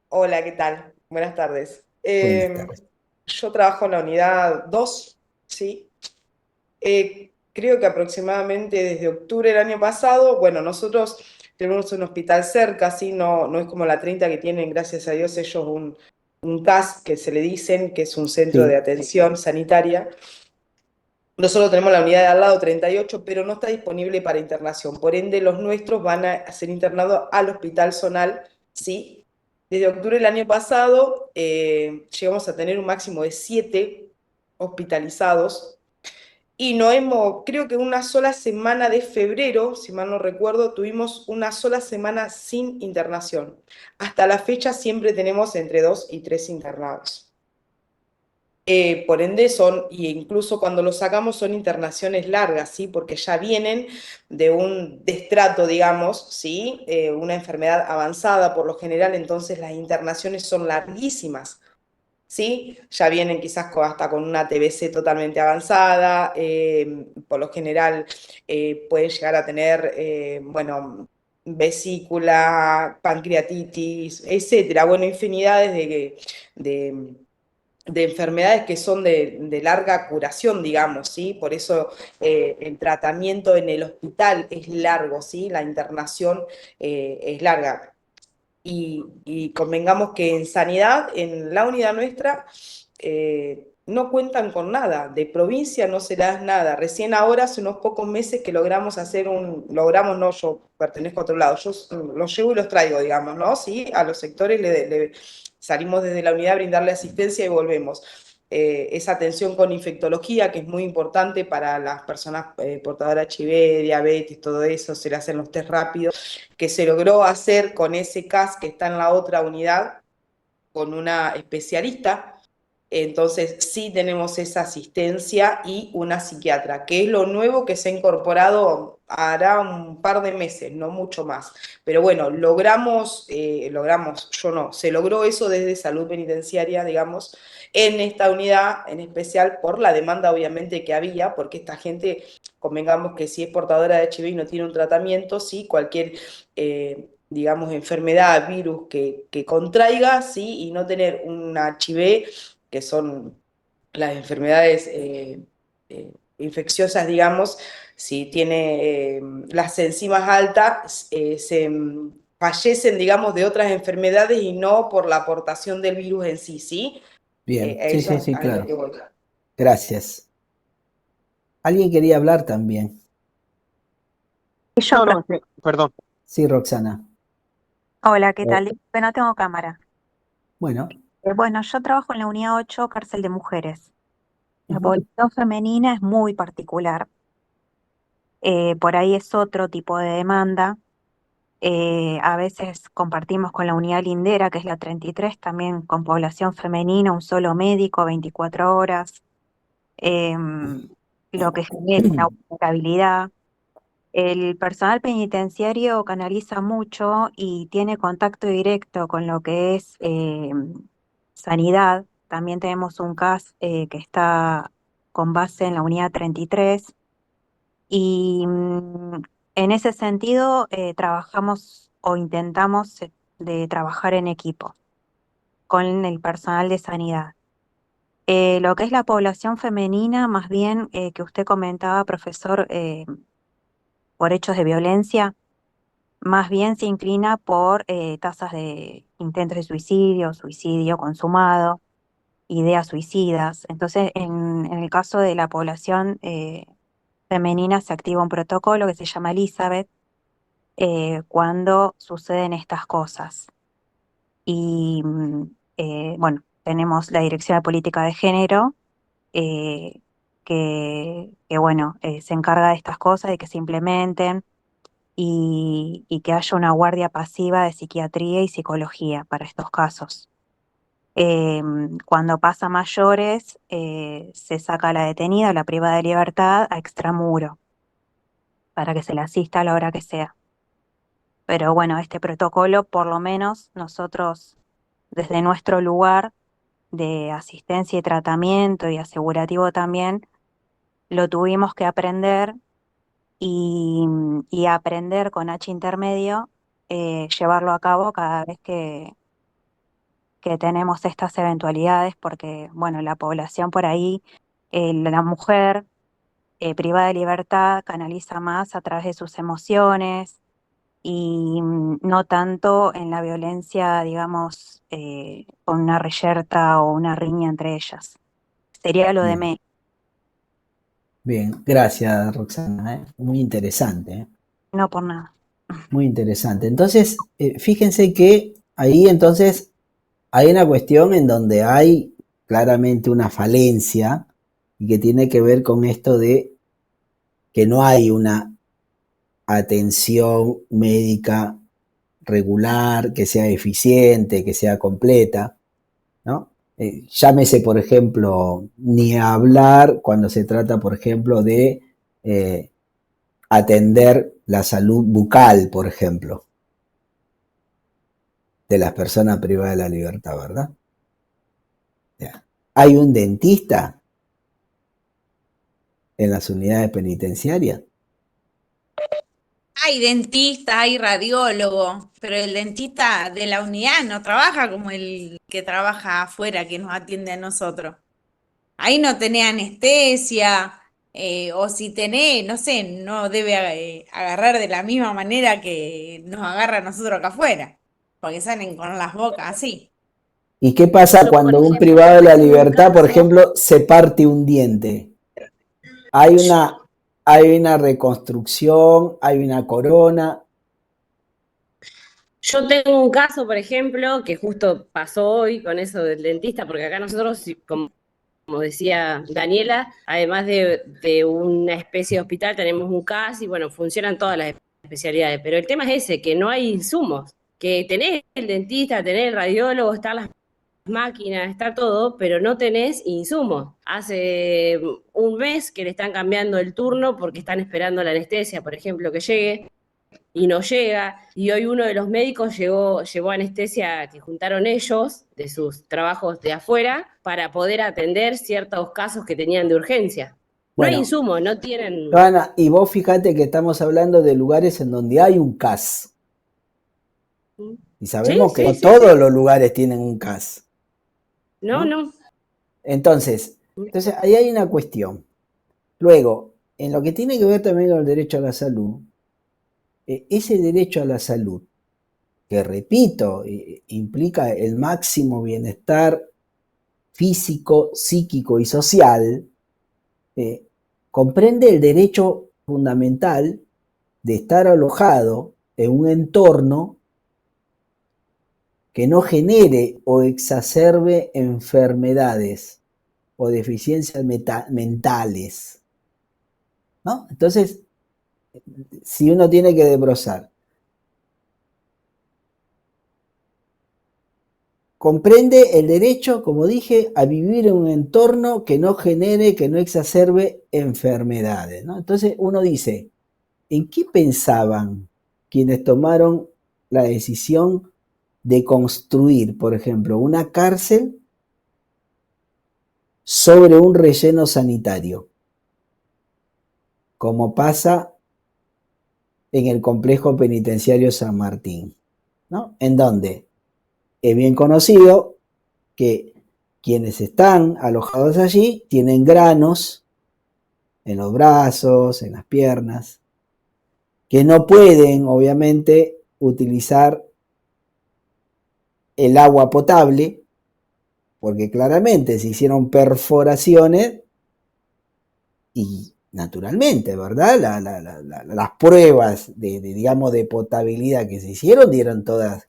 Hola, ¿qué tal? Buenas tardes. buenas tardes. Yo trabajo en la unidad 2, ¿sí? Creo que aproximadamente desde octubre del año pasado, bueno, nosotros tenemos un hospital cerca, ¿sí? No es como la 30 que tienen, gracias a Dios, ellos un CAS, que se le dicen, que es un centro Sí. de atención sanitaria. Nosotros tenemos la unidad de al lado 38, pero no está disponible para internación. Por ende, los nuestros van a ser internados al Hospital Zonal, ¿sí? Desde octubre del año pasado llegamos a tener un máximo de 7 hospitalizados y creo que una sola semana de febrero, si mal no recuerdo, tuvimos una sola semana sin internación. Hasta la fecha siempre tenemos entre 2 y 3 internados. Por ende y incluso cuando los sacamos son internaciones largas, ¿sí? Porque ya vienen de un destrato, digamos, ¿sí? Una enfermedad avanzada por lo general, entonces las internaciones son larguísimas, ¿sí? Ya vienen quizás hasta con una TBC totalmente avanzada, por lo general pueden llegar a tener, vesícula, pancreatitis, etcétera, bueno, infinidades de enfermedades que son de larga curación, digamos, ¿sí? Por eso el tratamiento en el hospital es largo, ¿sí? La internación es larga. Y convengamos que en sanidad, en la unidad nuestra, no cuentan con nada, de provincia no se les da nada. Recién ahora, hace unos pocos meses que logramos logramos, no, yo pertenezco a otro lado, yo los llevo y los traigo, digamos, ¿no? Sí, a los sectores salimos desde la unidad a brindarle asistencia y volvemos. Esa atención con infectología, que es muy importante para las personas portadoras de HIV, diabetes, todo eso, se le hacen los test rápidos, que se logró hacer con ese CAS que está en la otra unidad, con una especialista. Entonces sí tenemos esa asistencia y una psiquiatra, que es lo nuevo que se ha incorporado hará un par de meses, no mucho más. Pero bueno, yo no, se logró eso desde salud penitenciaria, digamos, en esta unidad en especial por la demanda obviamente que había, porque esta gente, convengamos que si es portadora de HIV y no tiene un tratamiento, sí, cualquier digamos, enfermedad, virus que contraiga, sí, y no tener un HIV, que son las enfermedades infecciosas, digamos, si tiene las enzimas altas, fallecen, digamos, de otras enfermedades y no por la aportación del virus en sí, ¿sí? Bien, A sí, eso sí, es sí, a lo claro. que voy. Gracias. Alguien quería hablar también. No, no, perdón. Sí, Roxana. Hola, ¿qué Oh, tal? Disculpe, no tengo cámara. bueno. Bueno, yo trabajo en la unidad 8, cárcel de mujeres. La Ujú. población femenina es muy particular. Por ahí es otro tipo de demanda. A veces compartimos con la unidad lindera, que es la 33, también con población femenina, un solo médico, 24 horas, lo que genera una vulnerabilidad. El personal penitenciario canaliza mucho y tiene contacto directo con lo que es sanidad. También tenemos un CAS que está con base en la unidad 33 y en ese sentido trabajamos o intentamos de trabajar en equipo con el personal de sanidad. Lo que es la población femenina, más bien que usted comentaba, profesor, por hechos de violencia, más bien se inclina por tasas de intentos de suicidio, suicidio consumado, ideas suicidas. Entonces, en el caso de la población femenina se activa un protocolo que se llama Elizabeth cuando suceden estas cosas. Y bueno, tenemos la Dirección de Política de Género eh, que bueno, se encarga de estas cosas, de que se implementen y que haya una guardia pasiva de psiquiatría y psicología para estos casos. Cuando pasa a mayores, se saca a la detenida o la privada de libertad a extramuro para que se la asista a la hora que sea. Pero bueno, este protocolo, por lo menos nosotros, desde nuestro lugar de asistencia y tratamiento y asegurativo también, lo tuvimos que aprender y aprender con H intermedio, llevarlo a cabo cada vez que tenemos estas eventualidades, porque, bueno, la población por ahí, la mujer privada de libertad canaliza más a través de sus emociones y no tanto en la violencia, digamos, con una reyerta o una riña entre ellas. Sería lo de Bien, menos. bien. Gracias, Roxana. Muy interesante. No por nada. Muy interesante. Entonces, fíjense que ahí entonces hay una cuestión en donde hay claramente una falencia y que tiene que ver con esto de que no hay una atención médica regular, que sea eficiente, que sea completa, ¿no? Llámese, por ejemplo, ni hablar cuando se trata, por ejemplo, de atender la salud bucal, por ejemplo, de las personas privadas de la libertad, ¿verdad? Ya. ¿Hay un dentista en las unidades penitenciarias? Hay dentistas, hay radiólogos, pero el dentista de la unidad no trabaja como el que trabaja afuera, que nos atiende a nosotros. Ahí no tenés anestesia, o si tenés, no sé, no debe agarrar de la misma manera que nos agarra a nosotros acá afuera, porque salen con las bocas así. ¿Y qué pasa Yo, por cuando un ejemplo, privado de la tengo un libertad, por caso, ejemplo, se parte un diente? Hay una reconstrucción, hay una corona. yo tengo un caso, por ejemplo, que justo pasó hoy con eso del dentista, porque acá nosotros, como decía Daniela, además de una especie de hospital, tenemos un CAS y bueno, funcionan todas las especialidades. Pero el tema es ese, que no hay insumos, que tenés el dentista, tenés el radiólogo, están las máquinas, está todo, pero no tenés insumos. Hace un mes que le están cambiando el turno porque están esperando la anestesia, por ejemplo, que llegue y no llega. Y hoy uno de los médicos llevó anestesia que juntaron ellos de sus trabajos de afuera para poder atender ciertos casos que tenían de urgencia. No hay Bueno, insumos, no tienen. Joana, y vos fíjate que estamos hablando de lugares en donde hay un CAS. Y Sí, sabemos que sí, no sí, todos sí. los lugares tienen un CAS, No, ¿no? no. Entonces ahí hay una cuestión. Luego, en lo que tiene que ver también con el derecho a la salud, ese derecho a la salud, que repito, implica el máximo bienestar físico, psíquico y social, comprende el derecho fundamental de estar alojado en un entorno que no genere o exacerbe enfermedades o deficiencias mentales, ¿no? Entonces, si uno tiene que desbrozar, comprende el derecho, como dije, a vivir en un entorno que no genere, que no exacerbe enfermedades, ¿no? Entonces uno dice, ¿en qué pensaban quienes tomaron la decisión de construir, por ejemplo, una cárcel sobre un relleno sanitario, como pasa en el complejo penitenciario San Martín, ¿no? En donde es bien conocido que quienes están alojados allí tienen granos en los brazos, en las piernas, que no pueden, obviamente, utilizar el agua potable, porque claramente se hicieron perforaciones y naturalmente, ¿verdad? Las pruebas digamos, de potabilidad que se hicieron dieron todas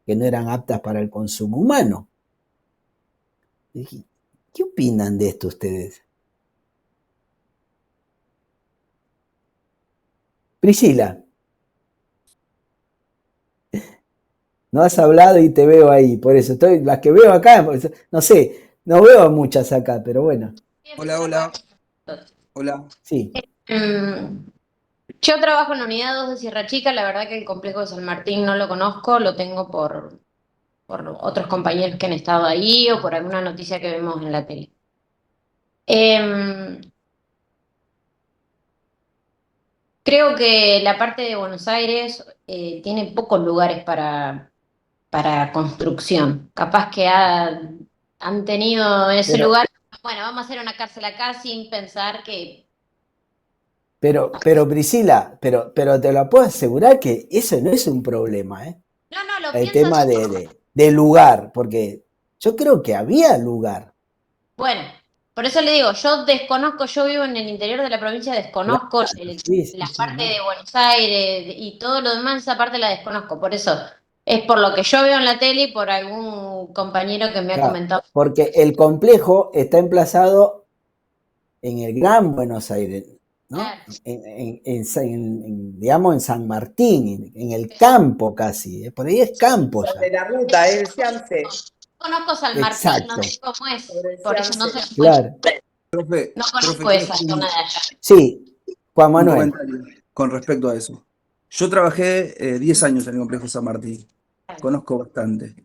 que no eran aptas para el consumo humano. ¿Qué opinan de esto ustedes? Priscila, no has hablado y te veo ahí, por eso las que veo acá, no sé, no veo a muchas acá, pero bueno. Hola. Sí. Yo trabajo en la unidad 2 de Sierra Chica, la verdad que el complejo de San Martín no lo conozco, lo tengo por otros compañeros que han estado ahí o por alguna noticia que vemos en la tele. Creo que la parte de Buenos Aires tiene pocos lugares para construcción. Capaz que han tenido ese lugar, bueno, vamos a hacer una cárcel acá sin pensar que... Pero Priscila, pero te lo puedo asegurar que eso no es un problema, ¿eh? No, lo El pienso tema de lugar, porque yo creo que había lugar. Bueno, por eso le digo, yo desconozco, yo vivo en el interior de la provincia, desconozco la parte de Buenos Aires y todo lo demás, esa parte la desconozco. Por eso, es por lo que yo veo en la tele y por algún compañero que me ha comentado. Porque el complejo está emplazado en el Gran Buenos Aires, ¿no? Digamos, en San Martín, en el campo casi. Por ahí es campo ya. De la ruta, el Ciance. Conozco San Martín, no sé cómo es, por eso no sé. Claro. No conozco esa zona de allá. Sí, Juan Un Manuel. comentario con respecto a eso. Yo trabajé 10 años en el complejo San Martín. Conozco bastante.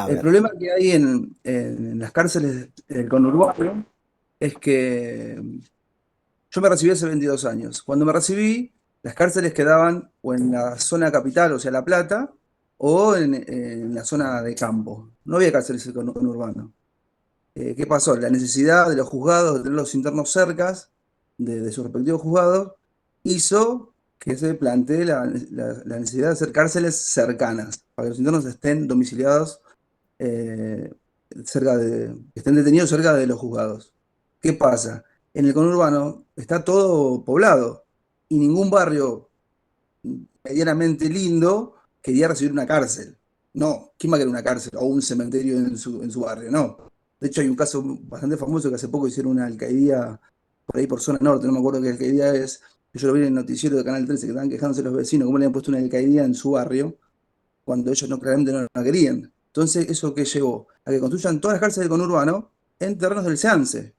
El problema que hay en las cárceles del conurbano es que yo me recibí hace 22 años. Cuando me recibí, Las cárceles quedaban o en la zona capital, o sea, La Plata, o en la zona de campo. No había cárceles en conurbano. ¿Qué pasó? La necesidad de los juzgados de tener los internos cercas de sus respectivos juzgados hizo que se plantee la necesidad de hacer cárceles cercanas, para que los internos estén domiciliados, estén detenidos cerca de los juzgados. ¿Qué pasa? En el conurbano está todo poblado y ningún barrio medianamente lindo quería recibir una cárcel. No, ¿quién va a querer una cárcel o un cementerio en su barrio? No. De hecho, hay un caso bastante famoso que hace poco hicieron una alcaidía por ahí por zona norte, no me acuerdo qué alcaidía es, que yo lo vi en el noticiero de Canal 13, que estaban quejándose los vecinos, cómo le habían puesto una alcaidía en su barrio, cuando ellos claramente no la querían. Entonces, ¿eso qué llevó? A que construyan todas las cárceles del conurbano en terrenos del SEANSE.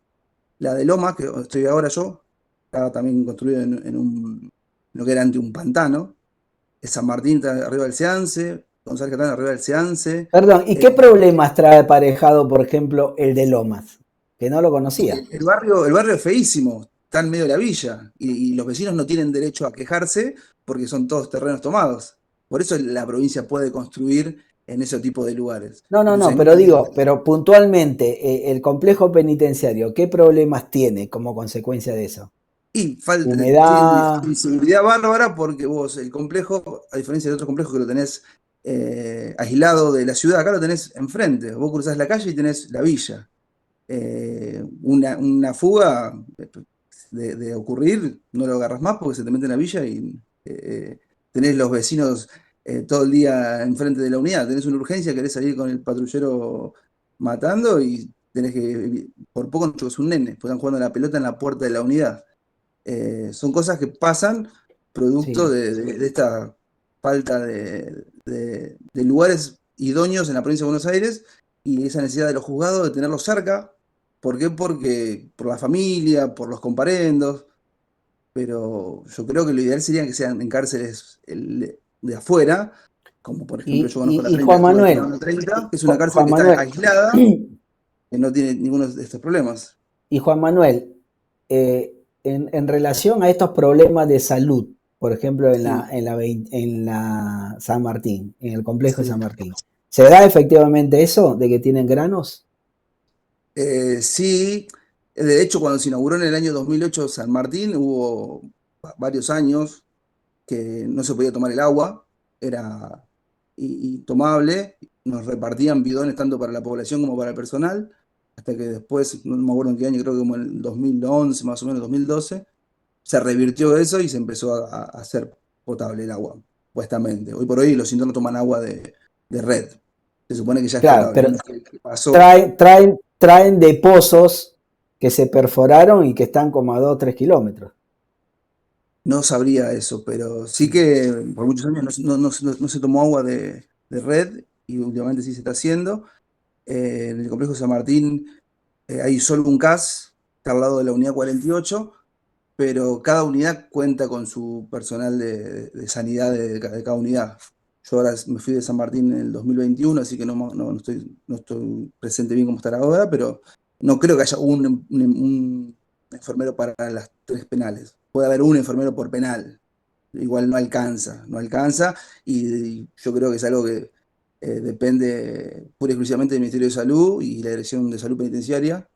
La de Lomas, que estoy ahora yo, estaba también construida en lo que era ante un pantano. San Martín está arriba del Seance, González Catán arriba del Seance. Perdón, ¿y qué problemas trae aparejado, por ejemplo, el de Lomas? Que no lo conocía. El barrio es feísimo, está en medio de la villa, y los vecinos no tienen derecho a quejarse porque son todos terrenos tomados. Por eso la provincia puede construir en ese tipo de lugares. No, Entonces, pero puntualmente, el complejo penitenciario, ¿qué problemas tiene como consecuencia de eso? y falta, Humedad. tiene inseguridad bárbara porque vos, el complejo, a diferencia de otros complejos que lo tenés aislado de la ciudad, acá lo tenés enfrente. Vos cruzás la calle y tenés la villa. Una fuga de ocurrir, no lo agarras más porque se te mete en la villa y tenés los vecinos todo el día enfrente de la unidad. Tenés una urgencia, querés salir con el patrullero matando y tenés que, por poco no chocas un nene, porque están jugando a la pelota en la puerta de la unidad. Son cosas que pasan producto de esta falta de lugares idóneos en la provincia de Buenos Aires y esa necesidad de los juzgados de tenerlos cerca. ¿Por qué? Porque por la familia, por los comparendos, pero yo creo que lo ideal sería que sean en cárceles de afuera, como por ejemplo yo conozco la 30, Juan Manuel, la 30, que es una cárcel Juan que Manuel, está aislada, que no tiene ninguno de estos problemas. Y Juan Manuel, en relación a estos problemas de salud, por ejemplo, en la San Martín, en el complejo de San Martín, ¿se da efectivamente eso de que tienen granos? Sí, de hecho cuando se inauguró en el año 2008 San Martín hubo varios años que no se podía tomar el agua, era intomable, nos repartían bidones tanto para la población como para el personal, hasta que después, no me acuerdo en qué año, creo que como en el 2011, más o menos 2012, se revirtió eso y se empezó a hacer potable el agua, supuestamente. Hoy por hoy los internos toman agua de red. Se supone que ya es Claro, potable. pero Pasó. traen de pozos que se perforaron y que están como a 2 o 3 kilómetros. No sabría eso, pero sí que por muchos años no se tomó agua de red y últimamente sí se está haciendo. En el complejo San Martín hay solo un CAS, está al lado de la unidad 48, pero cada unidad cuenta con su personal de sanidad de cada unidad. Yo ahora me fui de San Martín en el 2021, así que no estoy presente bien cómo estará ahora, pero no creo que haya un enfermero para las 3 penales. Puede haber un enfermero por penal. Igual no alcanza, y yo creo que es algo que depende pura y exclusivamente del Ministerio de Salud y la Dirección de Salud Penitenciaria,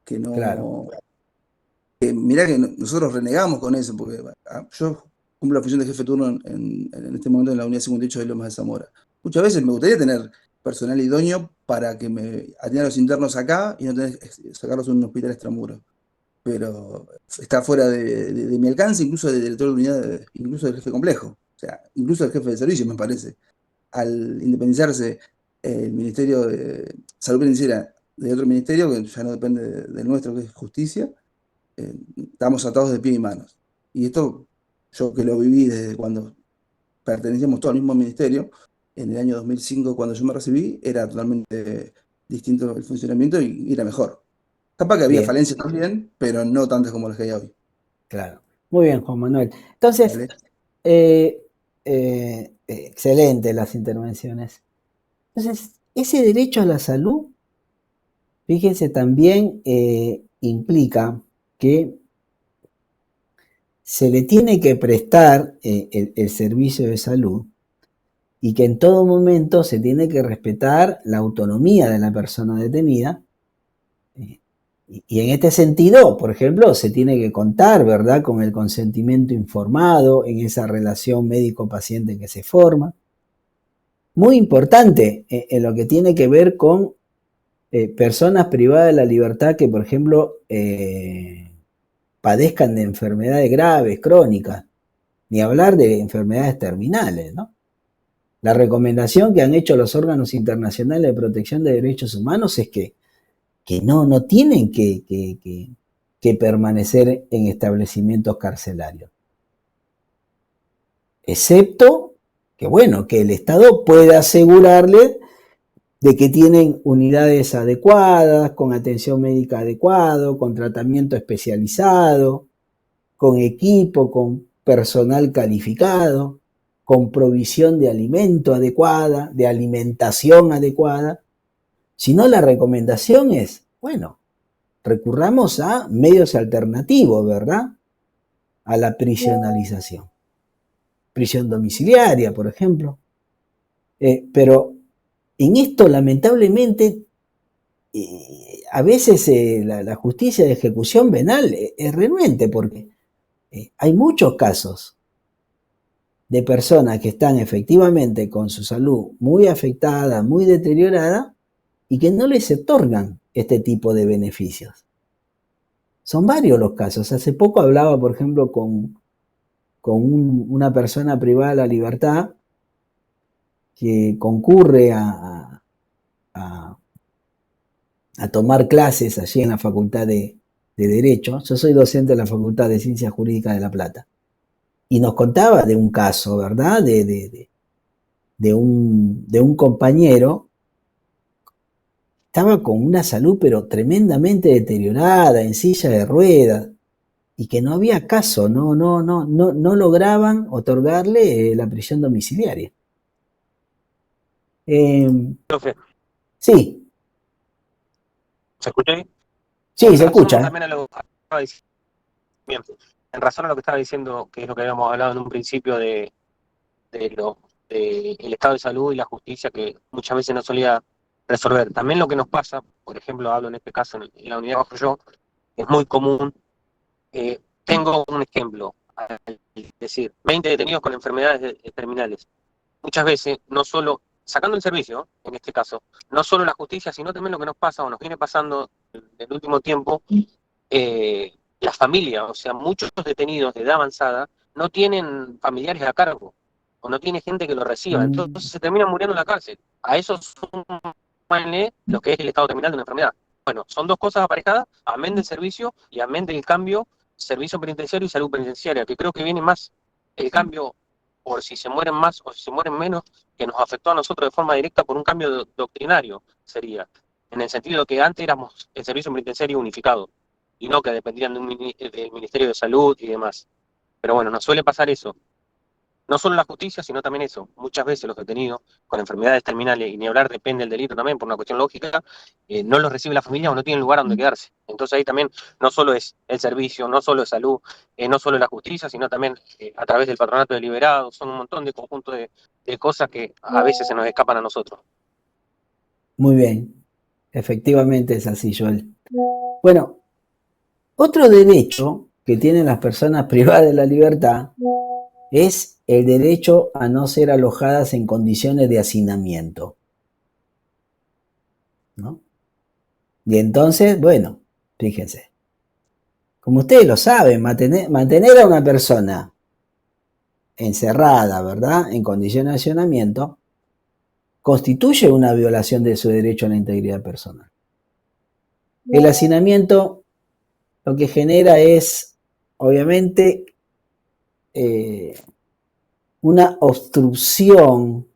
que no... Claro. Mirá que nosotros renegamos con eso, porque yo cumplo la función de jefe de turno en este momento en la unidad 58 de Lomas de Zamora. Muchas veces me gustaría tener personal idóneo para que me atiendan a los internos acá y no tener que sacarlos a un hospital extramuros. Pero está fuera de mi alcance, incluso del director de unidad, incluso del jefe de complejo, o sea, incluso del jefe de servicio, me parece. Al independizarse el Ministerio de Salud Penitenciaria de otro ministerio, que ya no depende del nuestro, que es Justicia, estamos atados de pie y manos. Y esto, yo que lo viví desde cuando pertenecíamos todos al mismo ministerio, en el año 2005, cuando yo me recibí, era totalmente distinto el funcionamiento y era mejor. Capaz que había falencias también, pero no tantas como las que hay hoy. Claro. Muy bien, Juan Manuel. Entonces, excelente las intervenciones. Entonces, ese derecho a la salud, fíjense, también implica que se le tiene que prestar el servicio de salud y que en todo momento se tiene que respetar la autonomía de la persona detenida. Y en este sentido, por ejemplo, se tiene que contar, ¿verdad?, con el consentimiento informado en esa relación médico-paciente que se forma. Muy importante en lo que tiene que ver con personas privadas de la libertad que, por ejemplo, padezcan de enfermedades graves, crónicas, ni hablar de enfermedades terminales, ¿no? La recomendación que han hecho los órganos internacionales de protección de derechos humanos es que no tienen que permanecer en establecimientos carcelarios. Excepto que, bueno, que el Estado pueda asegurarle de que tienen unidades adecuadas, con atención médica adecuada, con tratamiento especializado, con equipo, con personal calificado, con provisión de alimento adecuada, de alimentación adecuada. Si no, la recomendación es, bueno, recurramos a medios alternativos, ¿verdad?, a la prisionalización. Prisión domiciliaria, por ejemplo. Pero en esto, lamentablemente, a veces la justicia de ejecución penal es renuente, porque hay muchos casos de personas que están efectivamente con su salud muy afectada, muy deteriorada, y que no les otorgan este tipo de beneficios. Son varios los casos. Hace poco hablaba, por ejemplo, con una persona privada de la libertad que concurre a tomar clases allí en la Facultad de Derecho. Yo soy docente de la Facultad de Ciencias Jurídicas de La Plata. Y nos contaba de un caso, ¿verdad?, de un compañero. Estaba con una salud pero tremendamente deteriorada, en silla de ruedas, y que no había caso, no lograban otorgarle la prisión domiciliaria. Profe, Sí, ¿se escucha ahí? sí, En se razón escucha. también a lo que estaba diciendo, bien, en razón a lo que estaba diciendo, que es lo que habíamos hablado en un principio del estado de salud y la justicia, que muchas veces no solía resolver. También lo que nos pasa, por ejemplo, hablo en este caso en la unidad bajo yo, es muy común. Tengo un ejemplo, es decir, 20 detenidos con enfermedades terminales. Muchas veces, no solo, sacando el servicio, en este caso, no solo la justicia, sino también lo que nos pasa o nos viene pasando en el último tiempo, la familia, o sea, muchos detenidos de edad avanzada no tienen familiares a cargo, o no tiene gente que lo reciba, entonces se terminan muriendo en la cárcel. A eso súmale lo que es el estado terminal de una enfermedad. Bueno, son dos cosas aparejadas, amén del servicio y amén del cambio, servicio penitenciario y salud penitenciaria, que creo que viene más el cambio por si se mueren más o si se mueren menos, que nos afectó a nosotros de forma directa por un cambio doctrinario, sería, en el sentido de que antes éramos el servicio penitenciario unificado, y no que dependían del Ministerio de Salud y demás. Pero bueno, nos suele pasar eso. No solo la justicia, sino también eso. Muchas veces los detenidos con enfermedades terminales, y ni hablar depende del delito también, por una cuestión lógica, no los recibe la familia o no tienen lugar donde quedarse. Entonces ahí también no solo es el servicio, no solo es salud, no solo es la justicia, sino también a través del patronato de liberados, son un montón de conjuntos de cosas que a veces se nos escapan a nosotros. Muy bien. Efectivamente es así, Joel. Bueno, otro derecho que tienen las personas privadas de la libertad es el derecho a no ser alojadas en condiciones de hacinamiento, ¿no? Y entonces, bueno, fíjense, como ustedes lo saben, mantener a una persona encerrada, ¿verdad?, en condiciones de hacinamiento, constituye una violación de su derecho a la integridad personal. El hacinamiento lo que genera es, obviamente, una obstrucción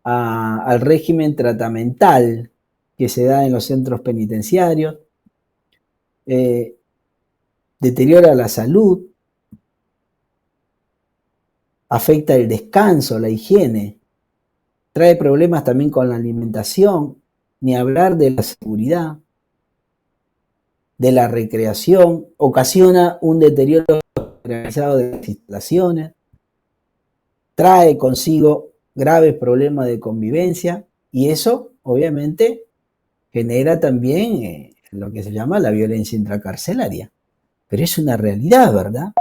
al régimen tratamental que se da en los centros penitenciarios, deteriora la salud, afecta el descanso, la higiene, trae problemas también con la alimentación, ni hablar de la seguridad, de la recreación, ocasiona un deterioro organizado de las instalaciones, trae consigo graves problemas de convivencia y eso obviamente genera también lo que se llama la violencia intracarcelaria. Pero es una realidad, ¿verdad?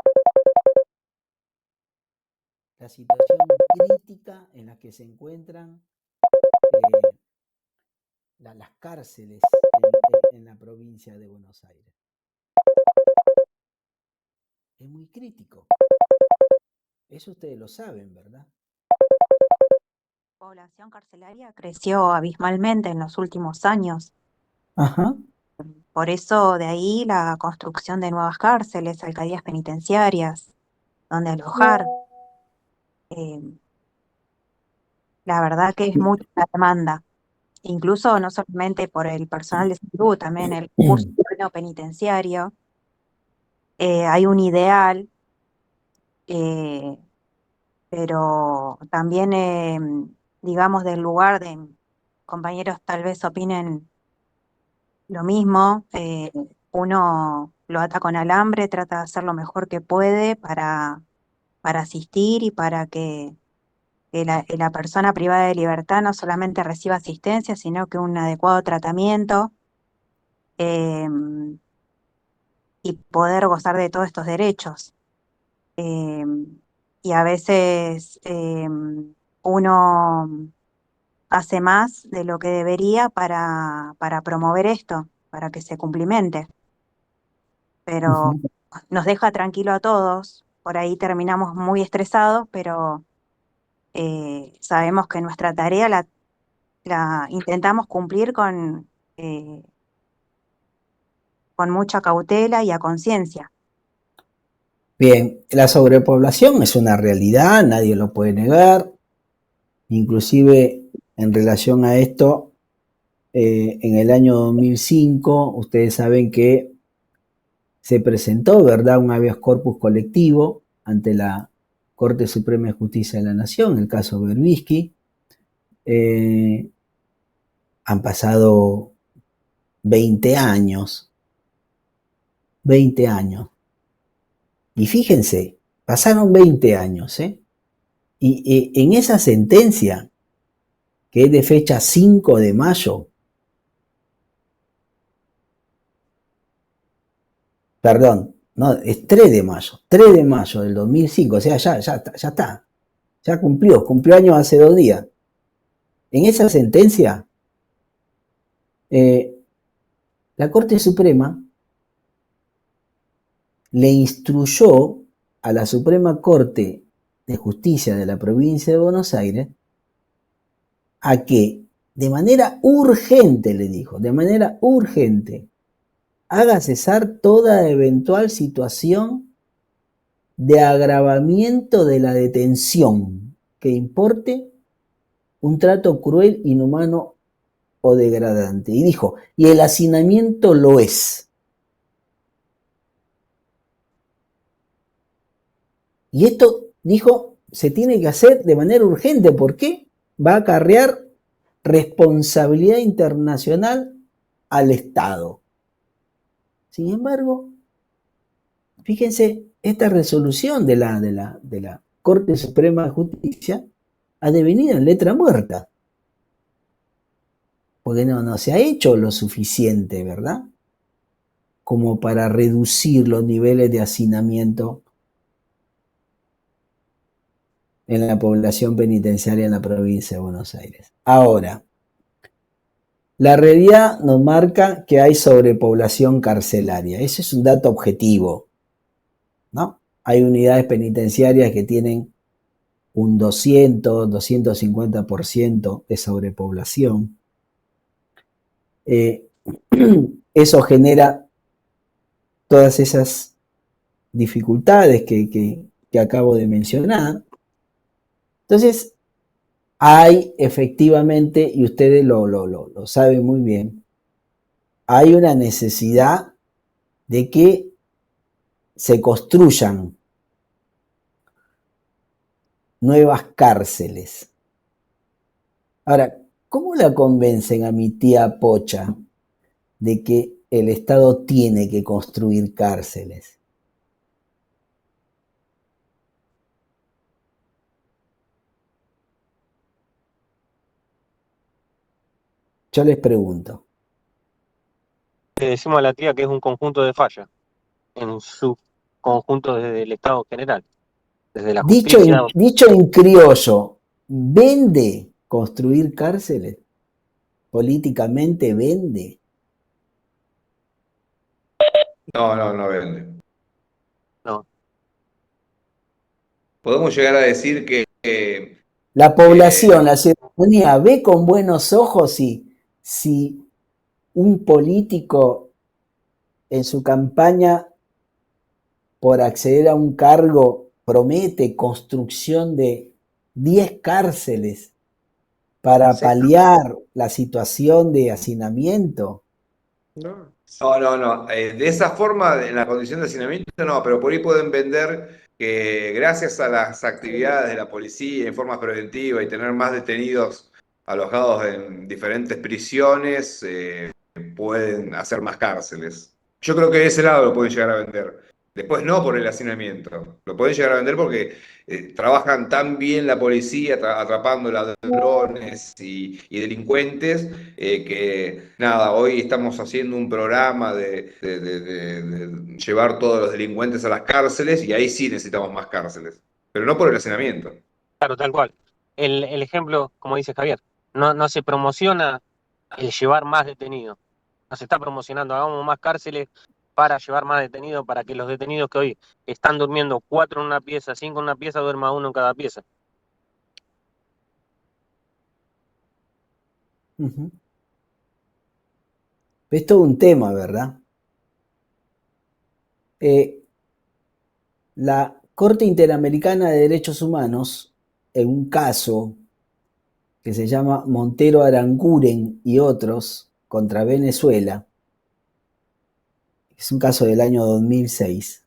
La situación crítica en la que se encuentran las cárceles en la provincia de Buenos Aires. Es muy crítico. Eso ustedes lo saben, ¿verdad? La población carcelaria creció abismalmente en los últimos años. Ajá. Por eso de ahí la construcción de nuevas cárceles, alcaldías penitenciarias, donde alojar. La verdad que es mucha la demanda, incluso no solamente por el personal de salud, también el curso penitenciario. Hay un ideal, pero también, digamos, del lugar de compañeros tal vez opinen lo mismo. Uno lo ata con alambre, trata de hacer lo mejor que puede para asistir y para que la persona privada de libertad no solamente reciba asistencia, sino que un adecuado tratamiento eh, y poder gozar de todos estos derechos. Y a veces uno hace más de lo que debería para promover esto, para que se cumplimente. Pero nos deja tranquilo a todos, por ahí terminamos muy estresados, pero sabemos que nuestra tarea la intentamos cumplir con mucha cautela y a conciencia. Bien, la sobrepoblación es una realidad, nadie lo puede negar. Inclusive en relación a esto, en el año 2005, ustedes saben que se presentó, ¿verdad?, un habeas corpus colectivo ante la Corte Suprema de Justicia de la Nación, el caso Berbisky. Han pasado 20 años. 20 años. Y fíjense, pasaron 20 años, ¿eh? Y en esa sentencia, que es de fecha 5 de mayo, perdón, no, es 3 de mayo del 2005, o sea, ya está, ya cumplió años hace 2 días. En esa sentencia, la Corte Suprema le instruyó a la Suprema Corte de Justicia de la provincia de Buenos Aires a que de manera urgente, le dijo, de manera urgente, haga cesar toda eventual situación de agravamiento de la detención que importe un trato cruel, inhumano o degradante. Y dijo, y el hacinamiento lo es. Y esto, dijo, se tiene que hacer de manera urgente. ¿Por qué? Va a acarrear responsabilidad internacional al Estado. Sin embargo, fíjense, esta resolución de la Corte Suprema de Justicia ha devenido en letra muerta. Porque no se ha hecho lo suficiente, ¿verdad?, como para reducir los niveles de hacinamiento en la población penitenciaria en la provincia de Buenos Aires. Ahora, la realidad nos marca que hay sobrepoblación carcelaria. Ese es un dato objetivo, ¿no? Hay unidades penitenciarias que tienen un 200, 250% de sobrepoblación. Eso genera todas esas dificultades que acabo de mencionar. Entonces, hay efectivamente, y ustedes lo saben muy bien, hay una necesidad de que se construyan nuevas cárceles. Ahora, ¿cómo la convencen a mi tía Pocha de que el Estado tiene que construir cárceles? Yo les pregunto. Le decimos a la tía que es un conjunto de fallas, en su conjunto desde el Estado general, desde la justicia. Dicho en criollo, ¿vende construir cárceles? ¿Políticamente vende? No vende. No. Podemos llegar a decir que La población, la ciudadanía, ve con buenos ojos si un político en su campaña por acceder a un cargo promete construcción de 10 cárceles para paliar la situación de hacinamiento. No. De esa forma, en la condición de hacinamiento, no, pero por ahí pueden vender que gracias a las actividades de la policía en forma preventiva y tener más detenidos alojados en diferentes prisiones, pueden hacer más cárceles. Yo creo que de ese lado lo pueden llegar a vender. Después no por el hacinamiento. Lo pueden llegar a vender porque trabajan tan bien la policía atrapando ladrones y delincuentes que nada, hoy estamos haciendo un programa de llevar todos los delincuentes a las cárceles y ahí sí necesitamos más cárceles. Pero no por el hacinamiento. Claro, tal cual. El ejemplo, como dice Javier, no se promociona el llevar más detenidos. No se está promocionando, hagamos más cárceles para llevar más detenidos, para que los detenidos que hoy están durmiendo 4 en una pieza, 5 en una pieza, duerma 1 en cada pieza. Uh-huh. Es todo un tema, ¿verdad? La Corte Interamericana de Derechos Humanos, en un caso que se llama Montero Aranguren y otros contra Venezuela, es un caso del año 2006,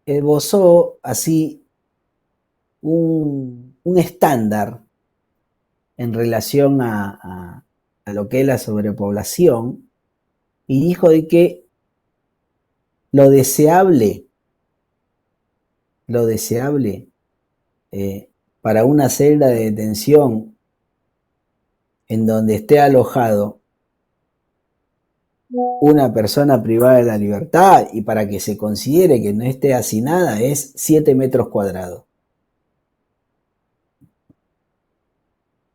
esbozó así un estándar en relación a lo que es la sobrepoblación y dijo de que lo deseable para una celda de detención en donde esté alojado una persona privada de la libertad y para que se considere que no esté hacinada es 7 metros cuadrados.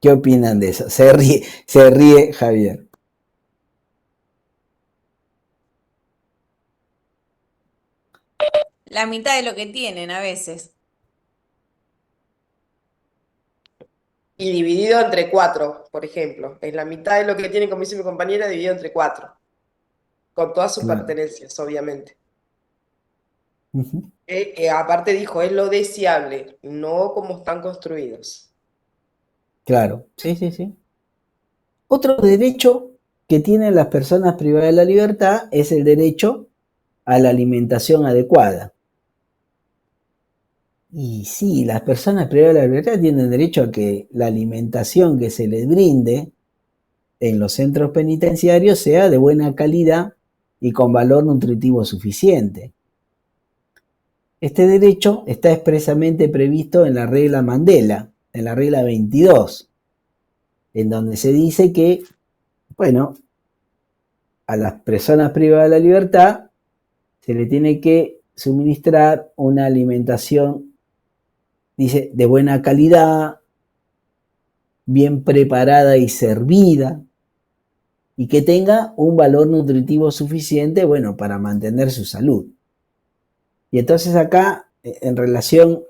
¿Qué opinan de eso? Se ríe Javier. La mitad de lo que tienen a veces. Y dividido entre 4, por ejemplo. Es la mitad de lo que tiene, como dice mi compañera, dividido entre 4. Con todas sus pertenencias, obviamente. Uh-huh. Aparte dijo, es lo deseable, no como están construidos. Claro, sí. Otro derecho que tienen las personas privadas de la libertad es el derecho a la alimentación adecuada. Y sí, las personas privadas de la libertad tienen derecho a que la alimentación que se les brinde en los centros penitenciarios sea de buena calidad y con valor nutritivo suficiente. Este derecho está expresamente previsto en la regla Mandela, en la regla 22, en donde se dice que, bueno, a las personas privadas de la libertad se le tiene que suministrar una alimentación, dice, de buena calidad, bien preparada y servida, y que tenga un valor nutritivo suficiente, bueno, para mantener su salud. Y entonces acá, en relación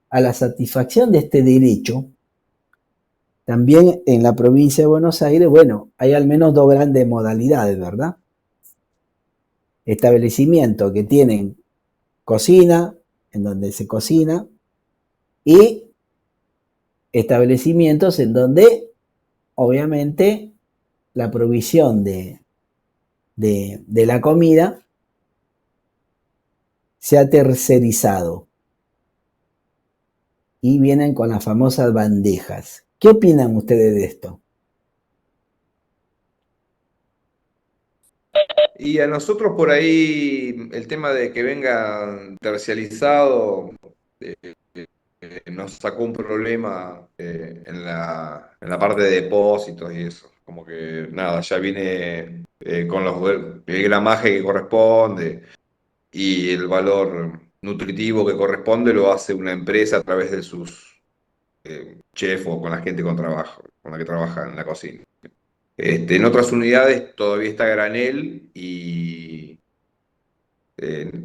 a la satisfacción de este derecho, también en la provincia de Buenos Aires, bueno, hay al menos 2 grandes modalidades, ¿verdad? Establecimientos que tienen cocina, en donde se cocina, y establecimientos en donde, obviamente, la provisión de la comida se ha tercerizado y vienen con las famosas bandejas. ¿Qué opinan ustedes de esto? Y a nosotros por ahí el tema de que venga terciarizado nos sacó un problema en la parte de depósitos y eso. Como que nada, ya viene con el gramaje que corresponde y el valor nutritivo que corresponde lo hace una empresa a través de sus chefs o con la gente con la que trabaja en la cocina. En otras unidades todavía está a granel y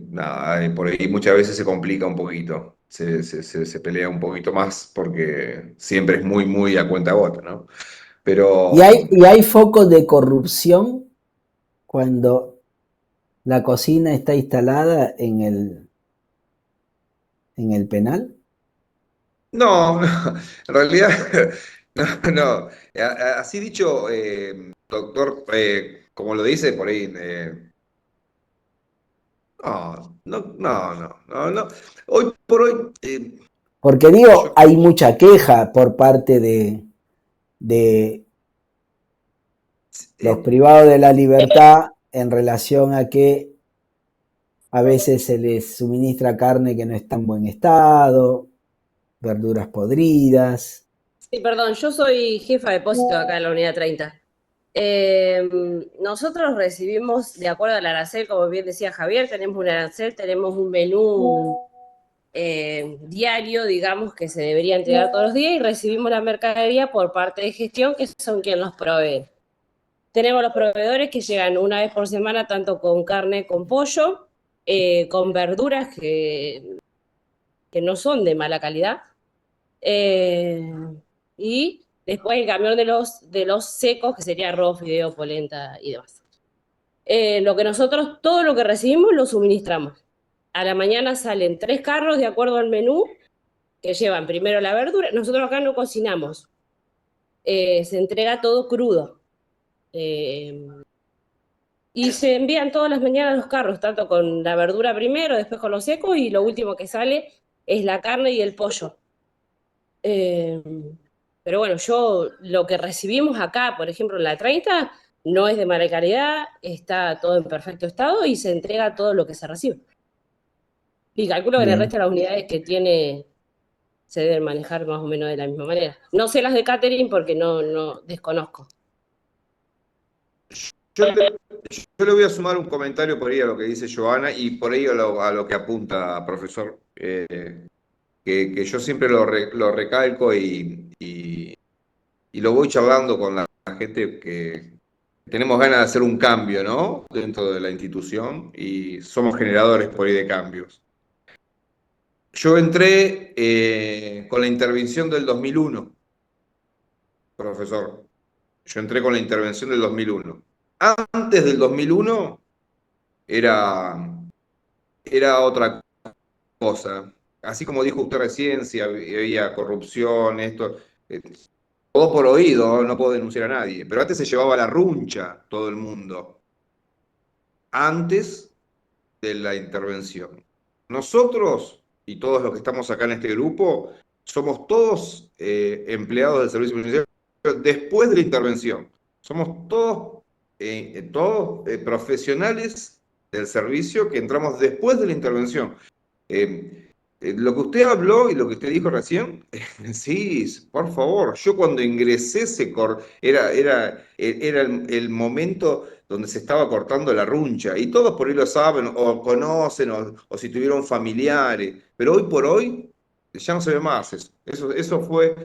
nada, por ahí muchas veces se complica un poquito, se pelea un poquito más porque siempre es muy, muy a cuenta ¿no? Pero ¿Y hay focos de corrupción cuando la cocina está instalada en el penal? no, en realidad, no. Así dicho, doctor, como lo dice por ahí, no. Hoy por hoy, Porque digo, yo, hay mucha queja por parte de los privados de la libertad en relación a que a veces se les suministra carne que no está en buen estado, verduras podridas. Sí, perdón, yo soy jefa de depósito acá en la unidad 30. Nosotros recibimos, de acuerdo al arancel, como bien decía Javier, tenemos un arancel, tenemos un menú diario, digamos, que se debería entregar todos los días y recibimos la mercadería por parte de gestión, que son quienes nos proveen. Tenemos los proveedores que llegan una vez por semana, tanto con carne, con pollo, con verduras que no son de mala calidad. Y después el camión de los secos, que sería arroz, fideo, polenta y demás. Todo lo que recibimos lo suministramos. A la mañana salen 3 carros de acuerdo al menú, que llevan primero la verdura. Nosotros acá no cocinamos. Se entrega todo crudo. Y se envían todas las mañanas los carros, tanto con la verdura primero, después con los secos, y lo último que sale es la carne y el pollo. Pero bueno, lo que recibimos acá, por ejemplo, en la 30, no es de mala calidad, está todo en perfecto estado y se entrega todo lo que se recibe. Y calculo que en el resto de las unidades que tiene se deben manejar más o menos de la misma manera. No sé las de catering porque no desconozco. Yo le voy a sumar un comentario por ahí a lo que dice Joana y por ahí a lo que apunta, profesor, que yo siempre lo recalco y lo voy charlando con la gente que tenemos ganas de hacer un cambio, ¿no? Dentro de la institución y somos generadores por ahí de cambios. Yo entré con la intervención del 2001, profesor. Yo entré con la intervención del 2001. Antes del 2001 era otra cosa. Así como dijo usted recién, si había corrupción, esto, todo por oído, no puedo denunciar a nadie, pero antes se llevaba la runcha todo el mundo, antes de la intervención. Nosotros y todos los que estamos acá en este grupo, somos todos empleados del servicio penitenciario después de la intervención. Somos todos profesionales del servicio que entramos después de la intervención. Lo que usted habló y lo que usted dijo recién, sí, por favor, yo cuando ingresé era el momento donde se estaba cortando la runcha, y todos por ahí lo saben, o conocen, o si tuvieron familiares, pero hoy por hoy ya no se ve más eso. Eso fue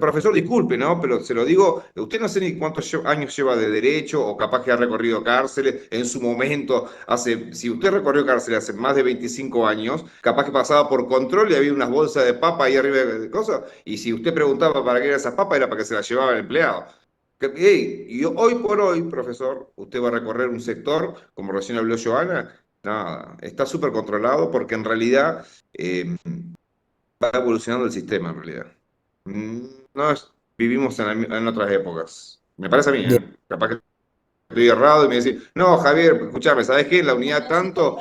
profesor, disculpe, ¿no? Pero se lo digo, usted no sé ni cuántos años lleva de derecho, o capaz que ha recorrido cárceles en su momento, si usted recorrió cárceles hace más de 25 años, capaz que pasaba por control y había unas bolsas de papa ahí arriba de cosas, y si usted preguntaba para qué eran esas papas, era para que se las llevaba el empleado. Y hoy por hoy, profesor, usted va a recorrer un sector, como recién habló Joana, nada, está súper controlado porque en realidad va evolucionando el sistema, en realidad. No vivimos en otras épocas. Me parece a mí, capaz que estoy errado y me decís, no, Javier, escuchame, ¿sabés qué? En la unidad tanto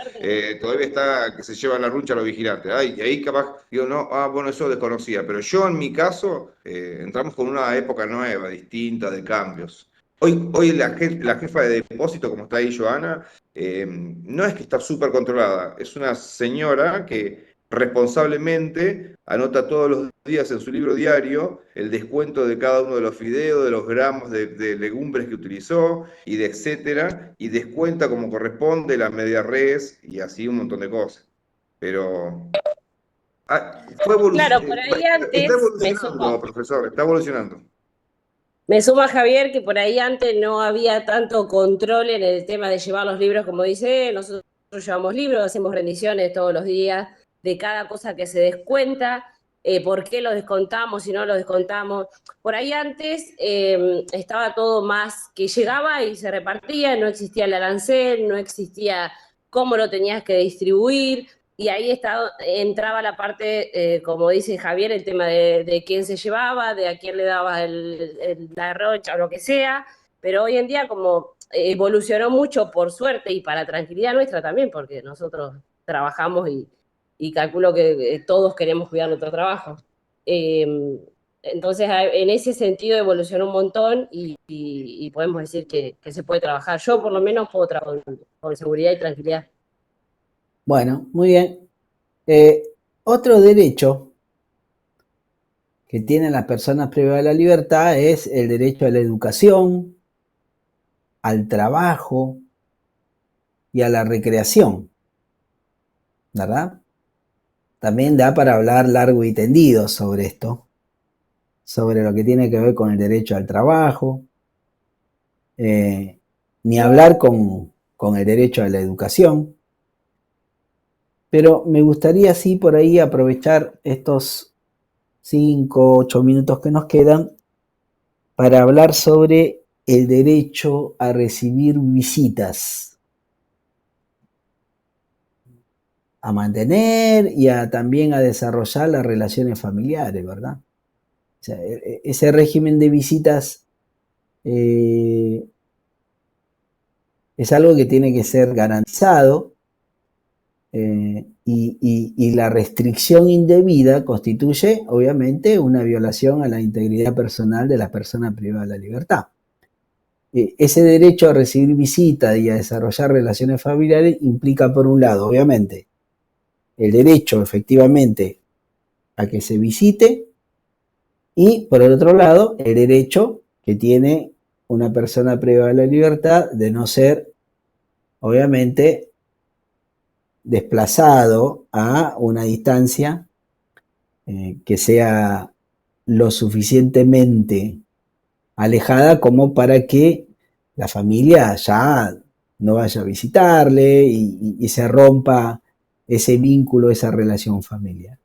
todavía está que se llevan la runcha a los vigilantes. Ay, y ahí capaz, digo, no, bueno, eso desconocía. Pero yo en mi caso, entramos con una época nueva, distinta, de cambios. Hoy la jefa de depósito, como está ahí Joana, no es que está súper controlada, es una señora que responsablemente anota todos los días en su libro diario el descuento de cada uno de los fideos, de los gramos de legumbres que utilizó y de etcétera, y descuenta como corresponde la media res y así un montón de cosas. Pero Claro, por ahí está antes evolucionando, profesor, está evolucionando. me suma Javier que por ahí antes no había tanto control en el tema de llevar los libros, como dice él. Nosotros llevamos libros, hacemos rendiciones todos los días de cada cosa que se descuenta, por qué lo descontamos, si no lo descontamos. Por ahí antes estaba todo más que llegaba y se repartía, no existía el arancel, no existía cómo lo tenías que distribuir. Y ahí entraba la parte, como dice Javier, el tema de quién se llevaba, de a quién le daba la rocha o lo que sea. Pero hoy en día como evolucionó mucho por suerte y para tranquilidad nuestra también, porque nosotros trabajamos y calculo que todos queremos cuidar nuestro trabajo. Entonces, en ese sentido evolucionó un montón y podemos decir que se puede trabajar. Yo por lo menos puedo trabajar con seguridad y tranquilidad. Bueno, muy bien. Otro derecho que tienen las personas privadas de la libertad es el derecho a la educación, al trabajo y a la recreación, ¿verdad? También da para hablar largo y tendido sobre esto, sobre lo que tiene que ver con el derecho al trabajo, ni hablar con el derecho a la educación. Pero me gustaría sí por ahí aprovechar estos 5, 8 minutos que nos quedan para hablar sobre el derecho a recibir visitas, a mantener y también a desarrollar las relaciones familiares, ¿verdad? O sea, ese régimen de visitas es algo que tiene que ser garantizado. Y la restricción indebida constituye, obviamente, una violación a la integridad personal de la persona privada de la libertad. Ese derecho a recibir visitas y a desarrollar relaciones familiares implica, por un lado, obviamente, el derecho, efectivamente, a que se visite y, por el otro lado, el derecho que tiene una persona privada de la libertad de no ser, obviamente, desplazado a una distancia que sea lo suficientemente alejada como para que la familia ya no vaya a visitarle y se rompa ese vínculo, esa relación familiar.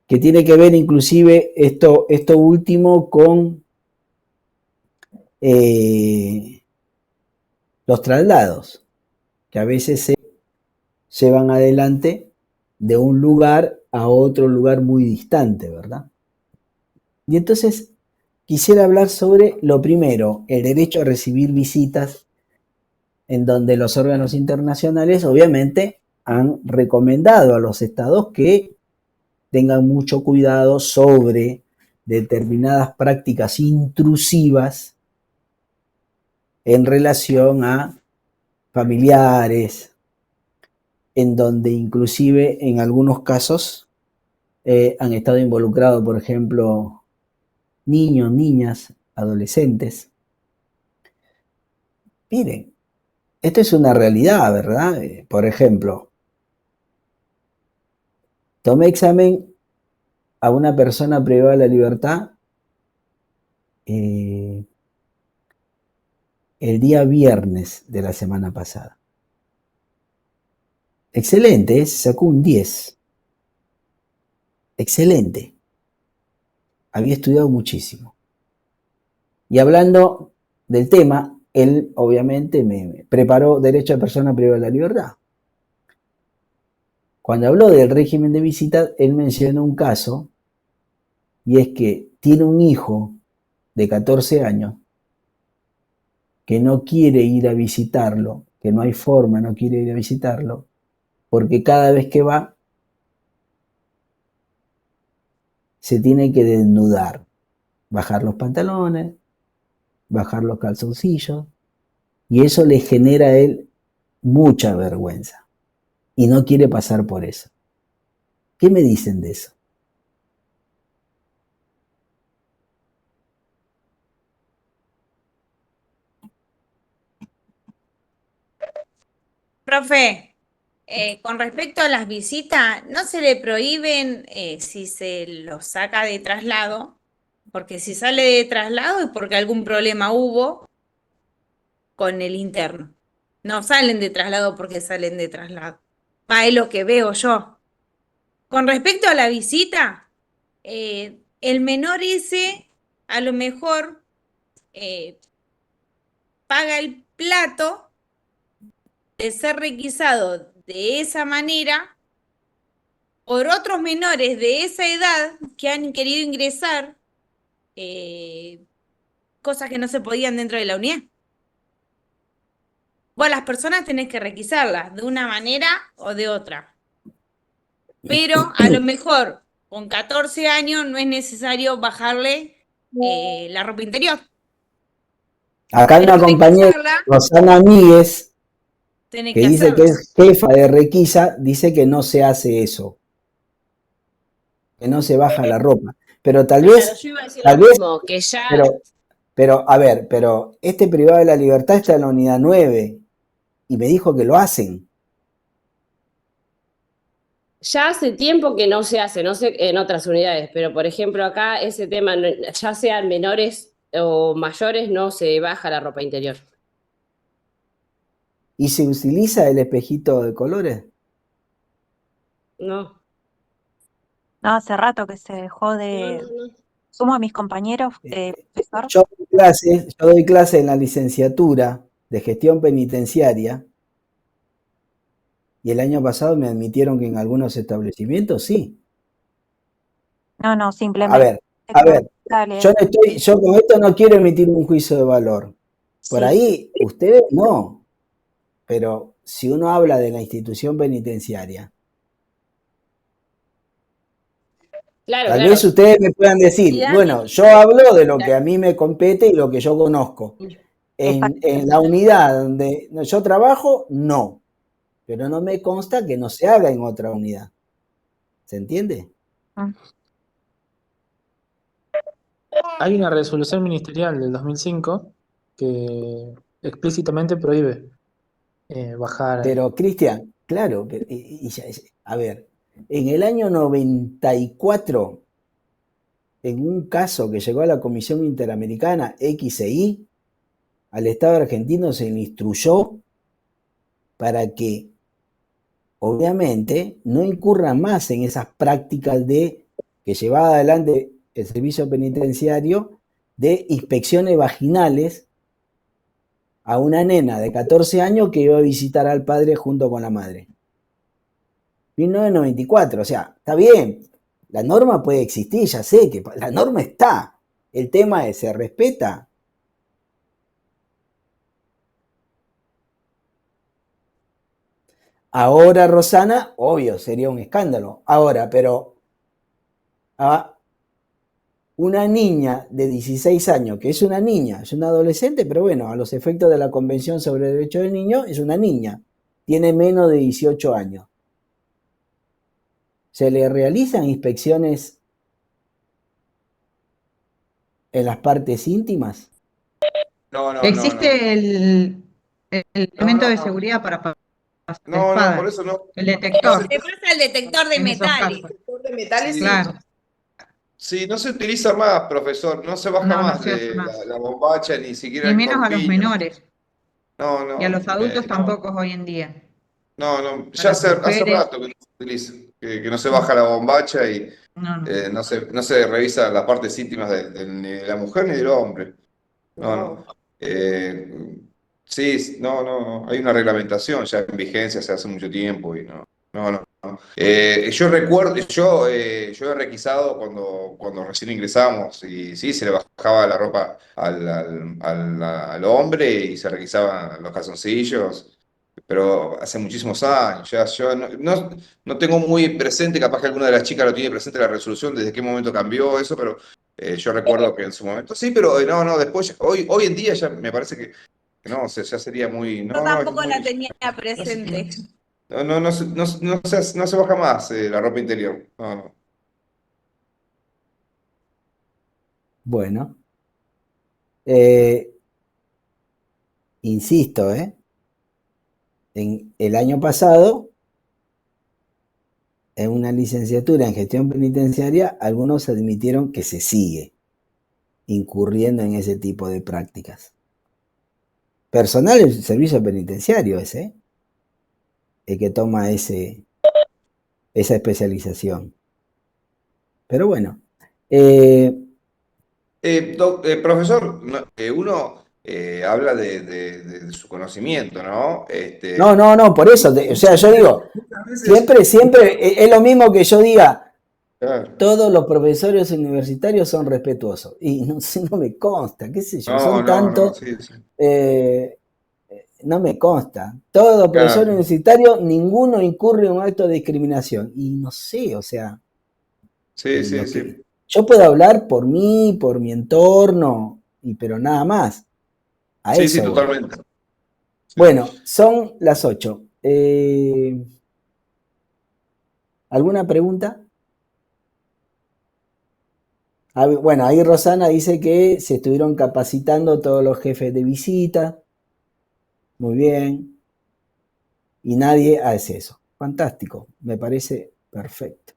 Que tiene que ver inclusive esto último con los traslados, que a veces se llevan adelante de un lugar a otro lugar muy distante, ¿verdad? Y entonces quisiera hablar sobre lo primero, el derecho a recibir visitas, en donde los órganos internacionales obviamente han recomendado a los estados que tengan mucho cuidado sobre determinadas prácticas intrusivas en relación a familiares, en donde inclusive en algunos casos han estado involucrados, por ejemplo, niños, niñas, adolescentes. Miren, esto es una realidad, ¿verdad? Por ejemplo, tomé examen a una persona privada de la libertad el día viernes de la semana pasada. Excelente, se sacó un 10. Excelente. Había estudiado muchísimo. Y hablando del tema, él obviamente me preparó derecho a persona privada de la libertad. Cuando habló del régimen de visita, él mencionó un caso, y es que tiene un hijo de 14 años que no quiere ir a visitarlo, que no hay forma, no quiere ir a visitarlo, porque cada vez que va se tiene que desnudar, bajar los pantalones, bajar los calzoncillos, y eso le genera a él mucha vergüenza y no quiere pasar por eso. ¿Qué me dicen de eso? Profe, con respecto a las visitas, no se le prohíben si se los saca de traslado, porque si sale de traslado es porque algún problema hubo con el interno. No salen de traslado porque salen de traslado. Va, es lo que veo yo. Con respecto a la visita, el menor ese a lo mejor paga el plato de ser requisado de esa manera por otros menores de esa edad que han querido ingresar cosas que no se podían dentro de la unidad. Vos las personas tenés que requisarlas de una manera o de otra. Pero a lo mejor con 14 años no es necesario bajarle la ropa interior. Acá hay una compañera, Rosana Míguez, Tenés que que dice hacerlo. que es jefa de requisa, dice que no se hace eso, que no se baja la ropa. Pero tal Claro, vez, yo iba a decir tal lo vez, mismo, que ya, pero, a ver, pero este privado de la libertad está en la unidad 9 y me dijo que lo hacen. ya hace tiempo que no se hace, no sé en otras unidades, pero por ejemplo acá ese tema, ya sean menores o mayores, no se baja la ropa interior. ¿Y se utiliza el espejito de colores? No, No, hace rato que se dejó no, de... no. Sumo a mis compañeros, profesor. Yo doy clase en la licenciatura de gestión penitenciaria y el año pasado me admitieron que en algunos establecimientos sí. No, A simplemente ver, dale. yo con esto no quiero emitir un juicio de valor. Por Sí. ahí, ustedes no, pero si uno habla de la institución penitenciaria, Claro, tal claro. vez ustedes me puedan decir, bueno, yo hablo de lo que a mí me compete y lo que yo conozco. En la unidad donde yo trabajo, no, pero no me consta que no se haga en otra unidad. ¿Se entiende? Hay una resolución ministerial del 2005 que explícitamente prohíbe bajar. Pero, Cristian, claro, a ver, en el año 94, en un caso que llegó a la Comisión Interamericana X e Y, al Estado argentino se le instruyó para que, obviamente, no incurra más en esas prácticas que llevaba adelante el servicio penitenciario de inspecciones vaginales a una nena de 14 años que iba a visitar al padre junto con la madre. 1994, o sea, está bien, la norma puede existir, ya sé que la norma está, el tema es, ¿se respeta? Ahora, Rosana, obvio, sería un escándalo. Ahora, pero a una niña de 16 años, que es una niña, es una adolescente, pero bueno, a los efectos de la Convención sobre el Derecho del Niño, es una niña, tiene menos de 18 años. ¿Se le realizan inspecciones en las partes íntimas? No, no, Existe no, no. el elemento de no. seguridad para pasar la No, espada, por eso no. el detector, Se pasa el detector de en esos metales. casos. Detector de metales, Sí, Claro, sí, no se utiliza más, profesor, no se baja no más se hace de más. la bombacha, ni siquiera Ni el menos a los corpiño. menores No, y a no, los adultos no, tampoco hoy en día. no, A ya las hace mujeres, rato que no se utiliza, que no se baja la bombacha y no. no se revisa las partes íntimas ni de la mujer ni del hombre. No. Sí, no, hay una reglamentación ya en vigencia hace mucho tiempo y no. Yo recuerdo, yo he requisado cuando recién ingresamos y sí, se le bajaba la ropa al hombre y se requisaban los calzoncillos, pero hace muchísimos años. Ya yo no tengo muy presente, capaz que alguna de las chicas lo tiene presente la resolución, desde qué momento cambió eso, pero yo recuerdo que en su momento sí, pero no, después, hoy en día ya me parece que no, ya sería muy. Yo tampoco la tenía presente. No se baja más la ropa interior. No, no. Bueno, insisto, en el año pasado, en una licenciatura en gestión penitenciaria, algunos admitieron que se sigue incurriendo en ese tipo de prácticas. Personal del servicio penitenciario el que toma esa especialización. Pero bueno, Profesor, uno habla de su conocimiento, ¿no? no, por eso, o sea, yo digo, Muchas veces, siempre es lo mismo que yo diga, claro. todos los profesores universitarios son respetuosos. Y no, no me consta, qué sé yo, son tantos, Sí, sí. no me consta. Todos los profesores Claro. universitarios, ninguno incurre en un acto de discriminación. Y no sé, o sea, Sí, sí, sí. yo puedo hablar por mí, por mi entorno, pero nada más. A Sí, sí, eso voy. totalmente. Sí. Bueno, son las 8. ¿Alguna pregunta? Bueno, ahí Rosana dice que se estuvieron capacitando todos los jefes de visita. Muy bien. Y nadie hace eso. Fantástico. Me parece perfecto.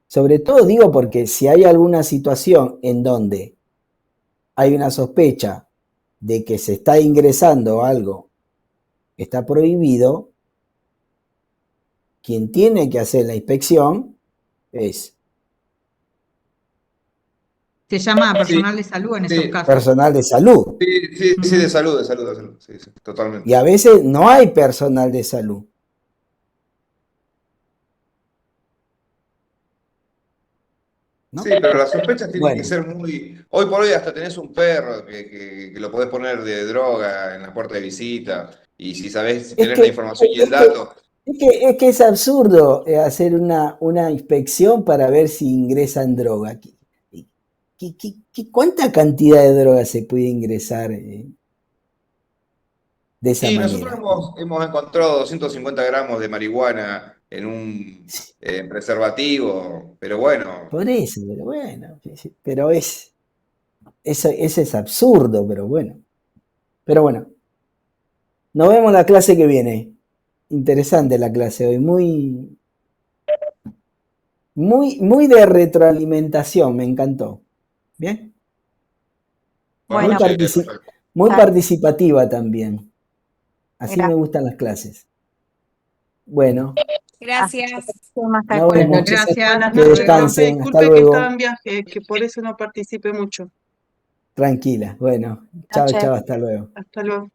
Sobre todo digo porque si hay alguna situación en donde hay una sospecha de que se está ingresando algo que está prohibido, quien tiene que hacer la inspección es Se llama Sí, personal de salud en esos sí, casos. personal de salud. sí, sí, de salud, de salud, de salud. Sí, sí, totalmente. Y a veces no hay personal de salud. ¿No? Sí, pero las sospechas tienen que Bueno, ser muy... Hoy por hoy hasta tenés un perro que lo podés poner de droga en la puerta de visita y si sabés, si es tenés la que, información y el es que, dato, es que es absurdo hacer una inspección para ver si ingresan droga. ¿Cuánta cantidad de droga se puede ingresar de esa y nosotros manera? hemos encontrado 250 gramos de marihuana en un preservativo, pero bueno, Por eso, pero bueno, pero eso es absurdo, pero bueno. Pero bueno, nos vemos la clase que viene. Interesante la clase hoy, muy de retroalimentación, me encantó. ¿Bien? Muy, Bueno, perfecto. muy ya, participativa también. Así me gracias. gustan las clases. Bueno, Así que Gracias. hasta nos Buenas vemos. noches. Gracias, buenas Que hasta noches. luego. descansen. Hasta Disculpe que estaba luego. en viaje, que por eso no participé mucho. Tranquila. Bueno, chao, Noches. chao. Hasta luego. Hasta luego.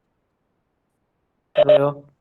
Hasta luego.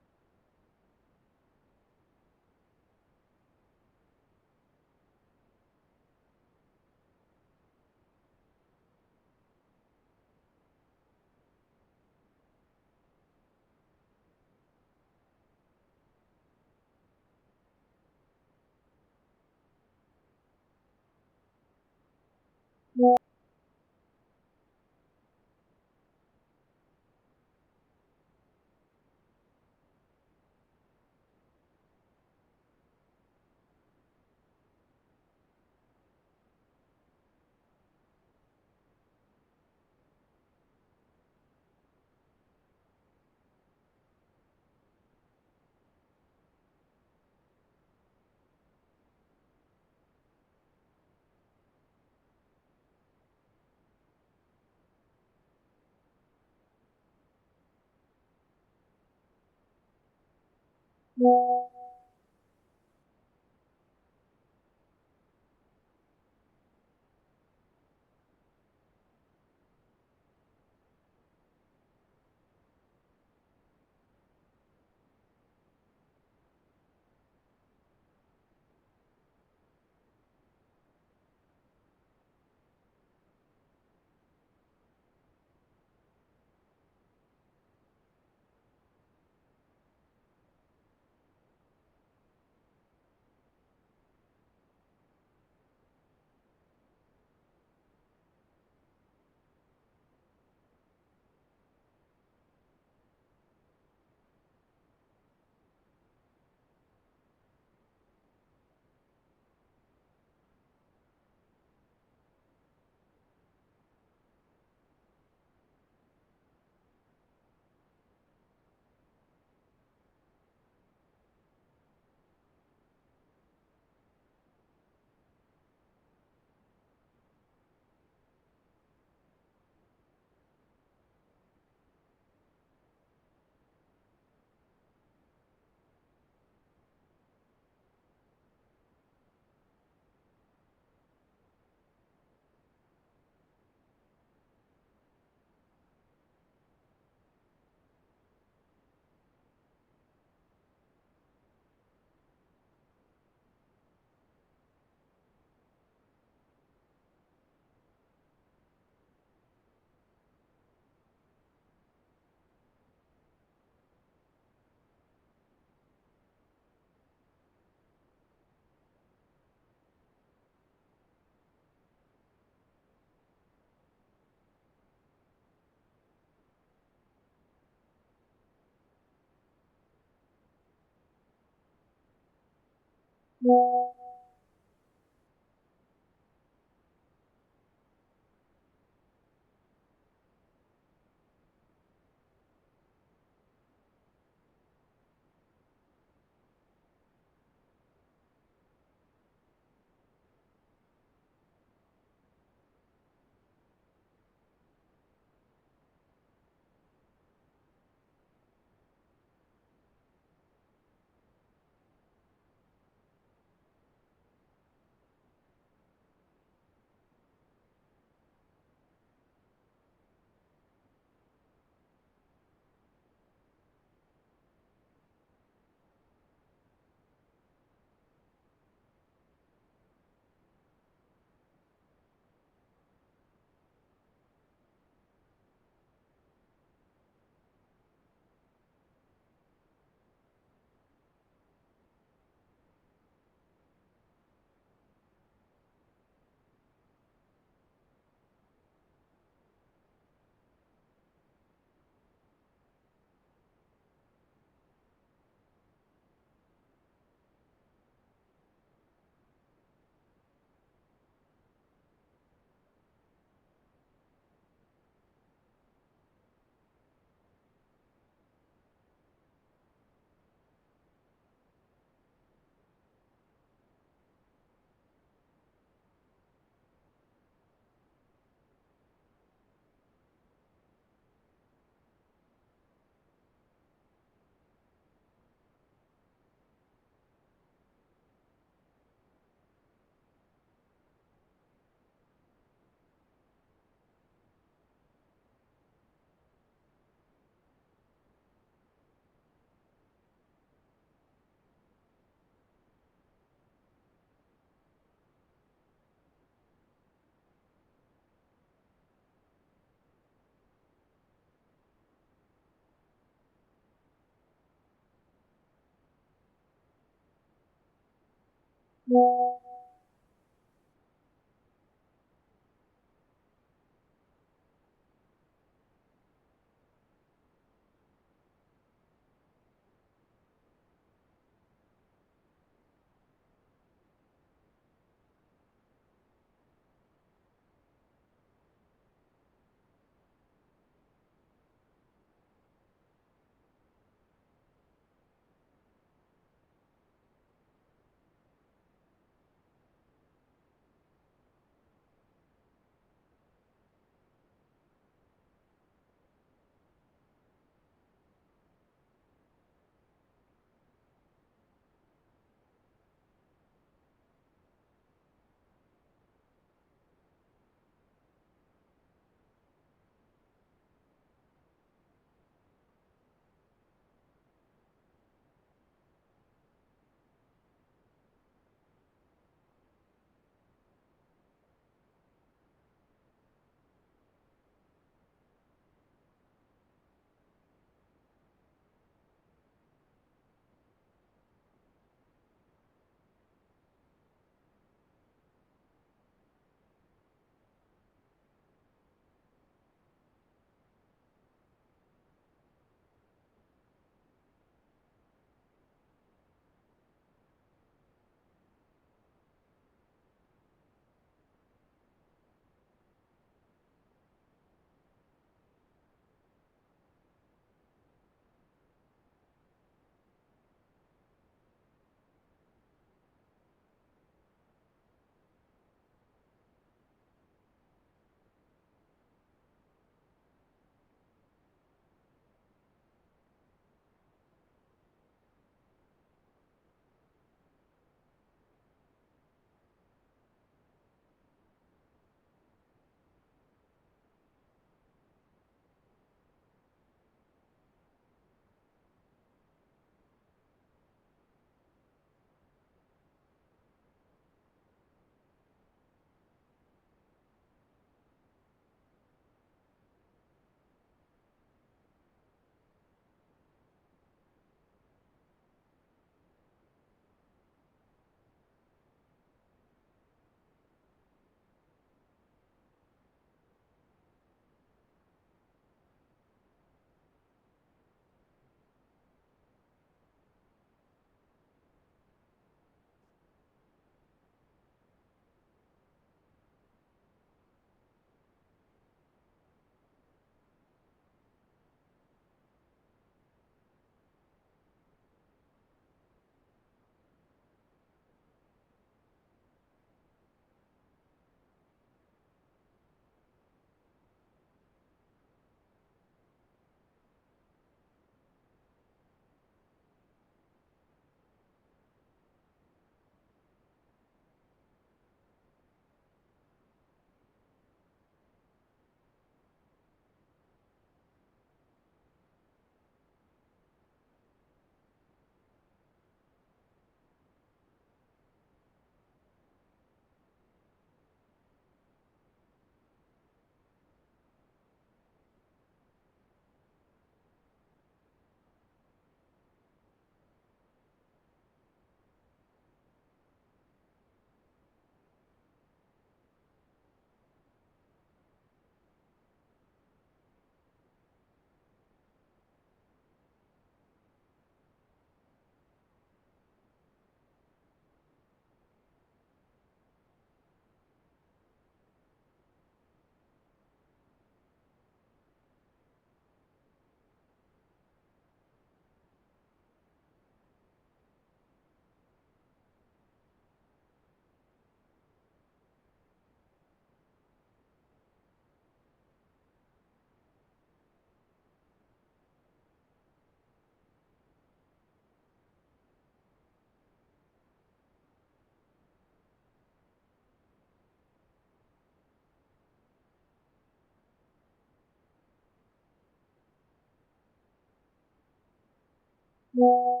you.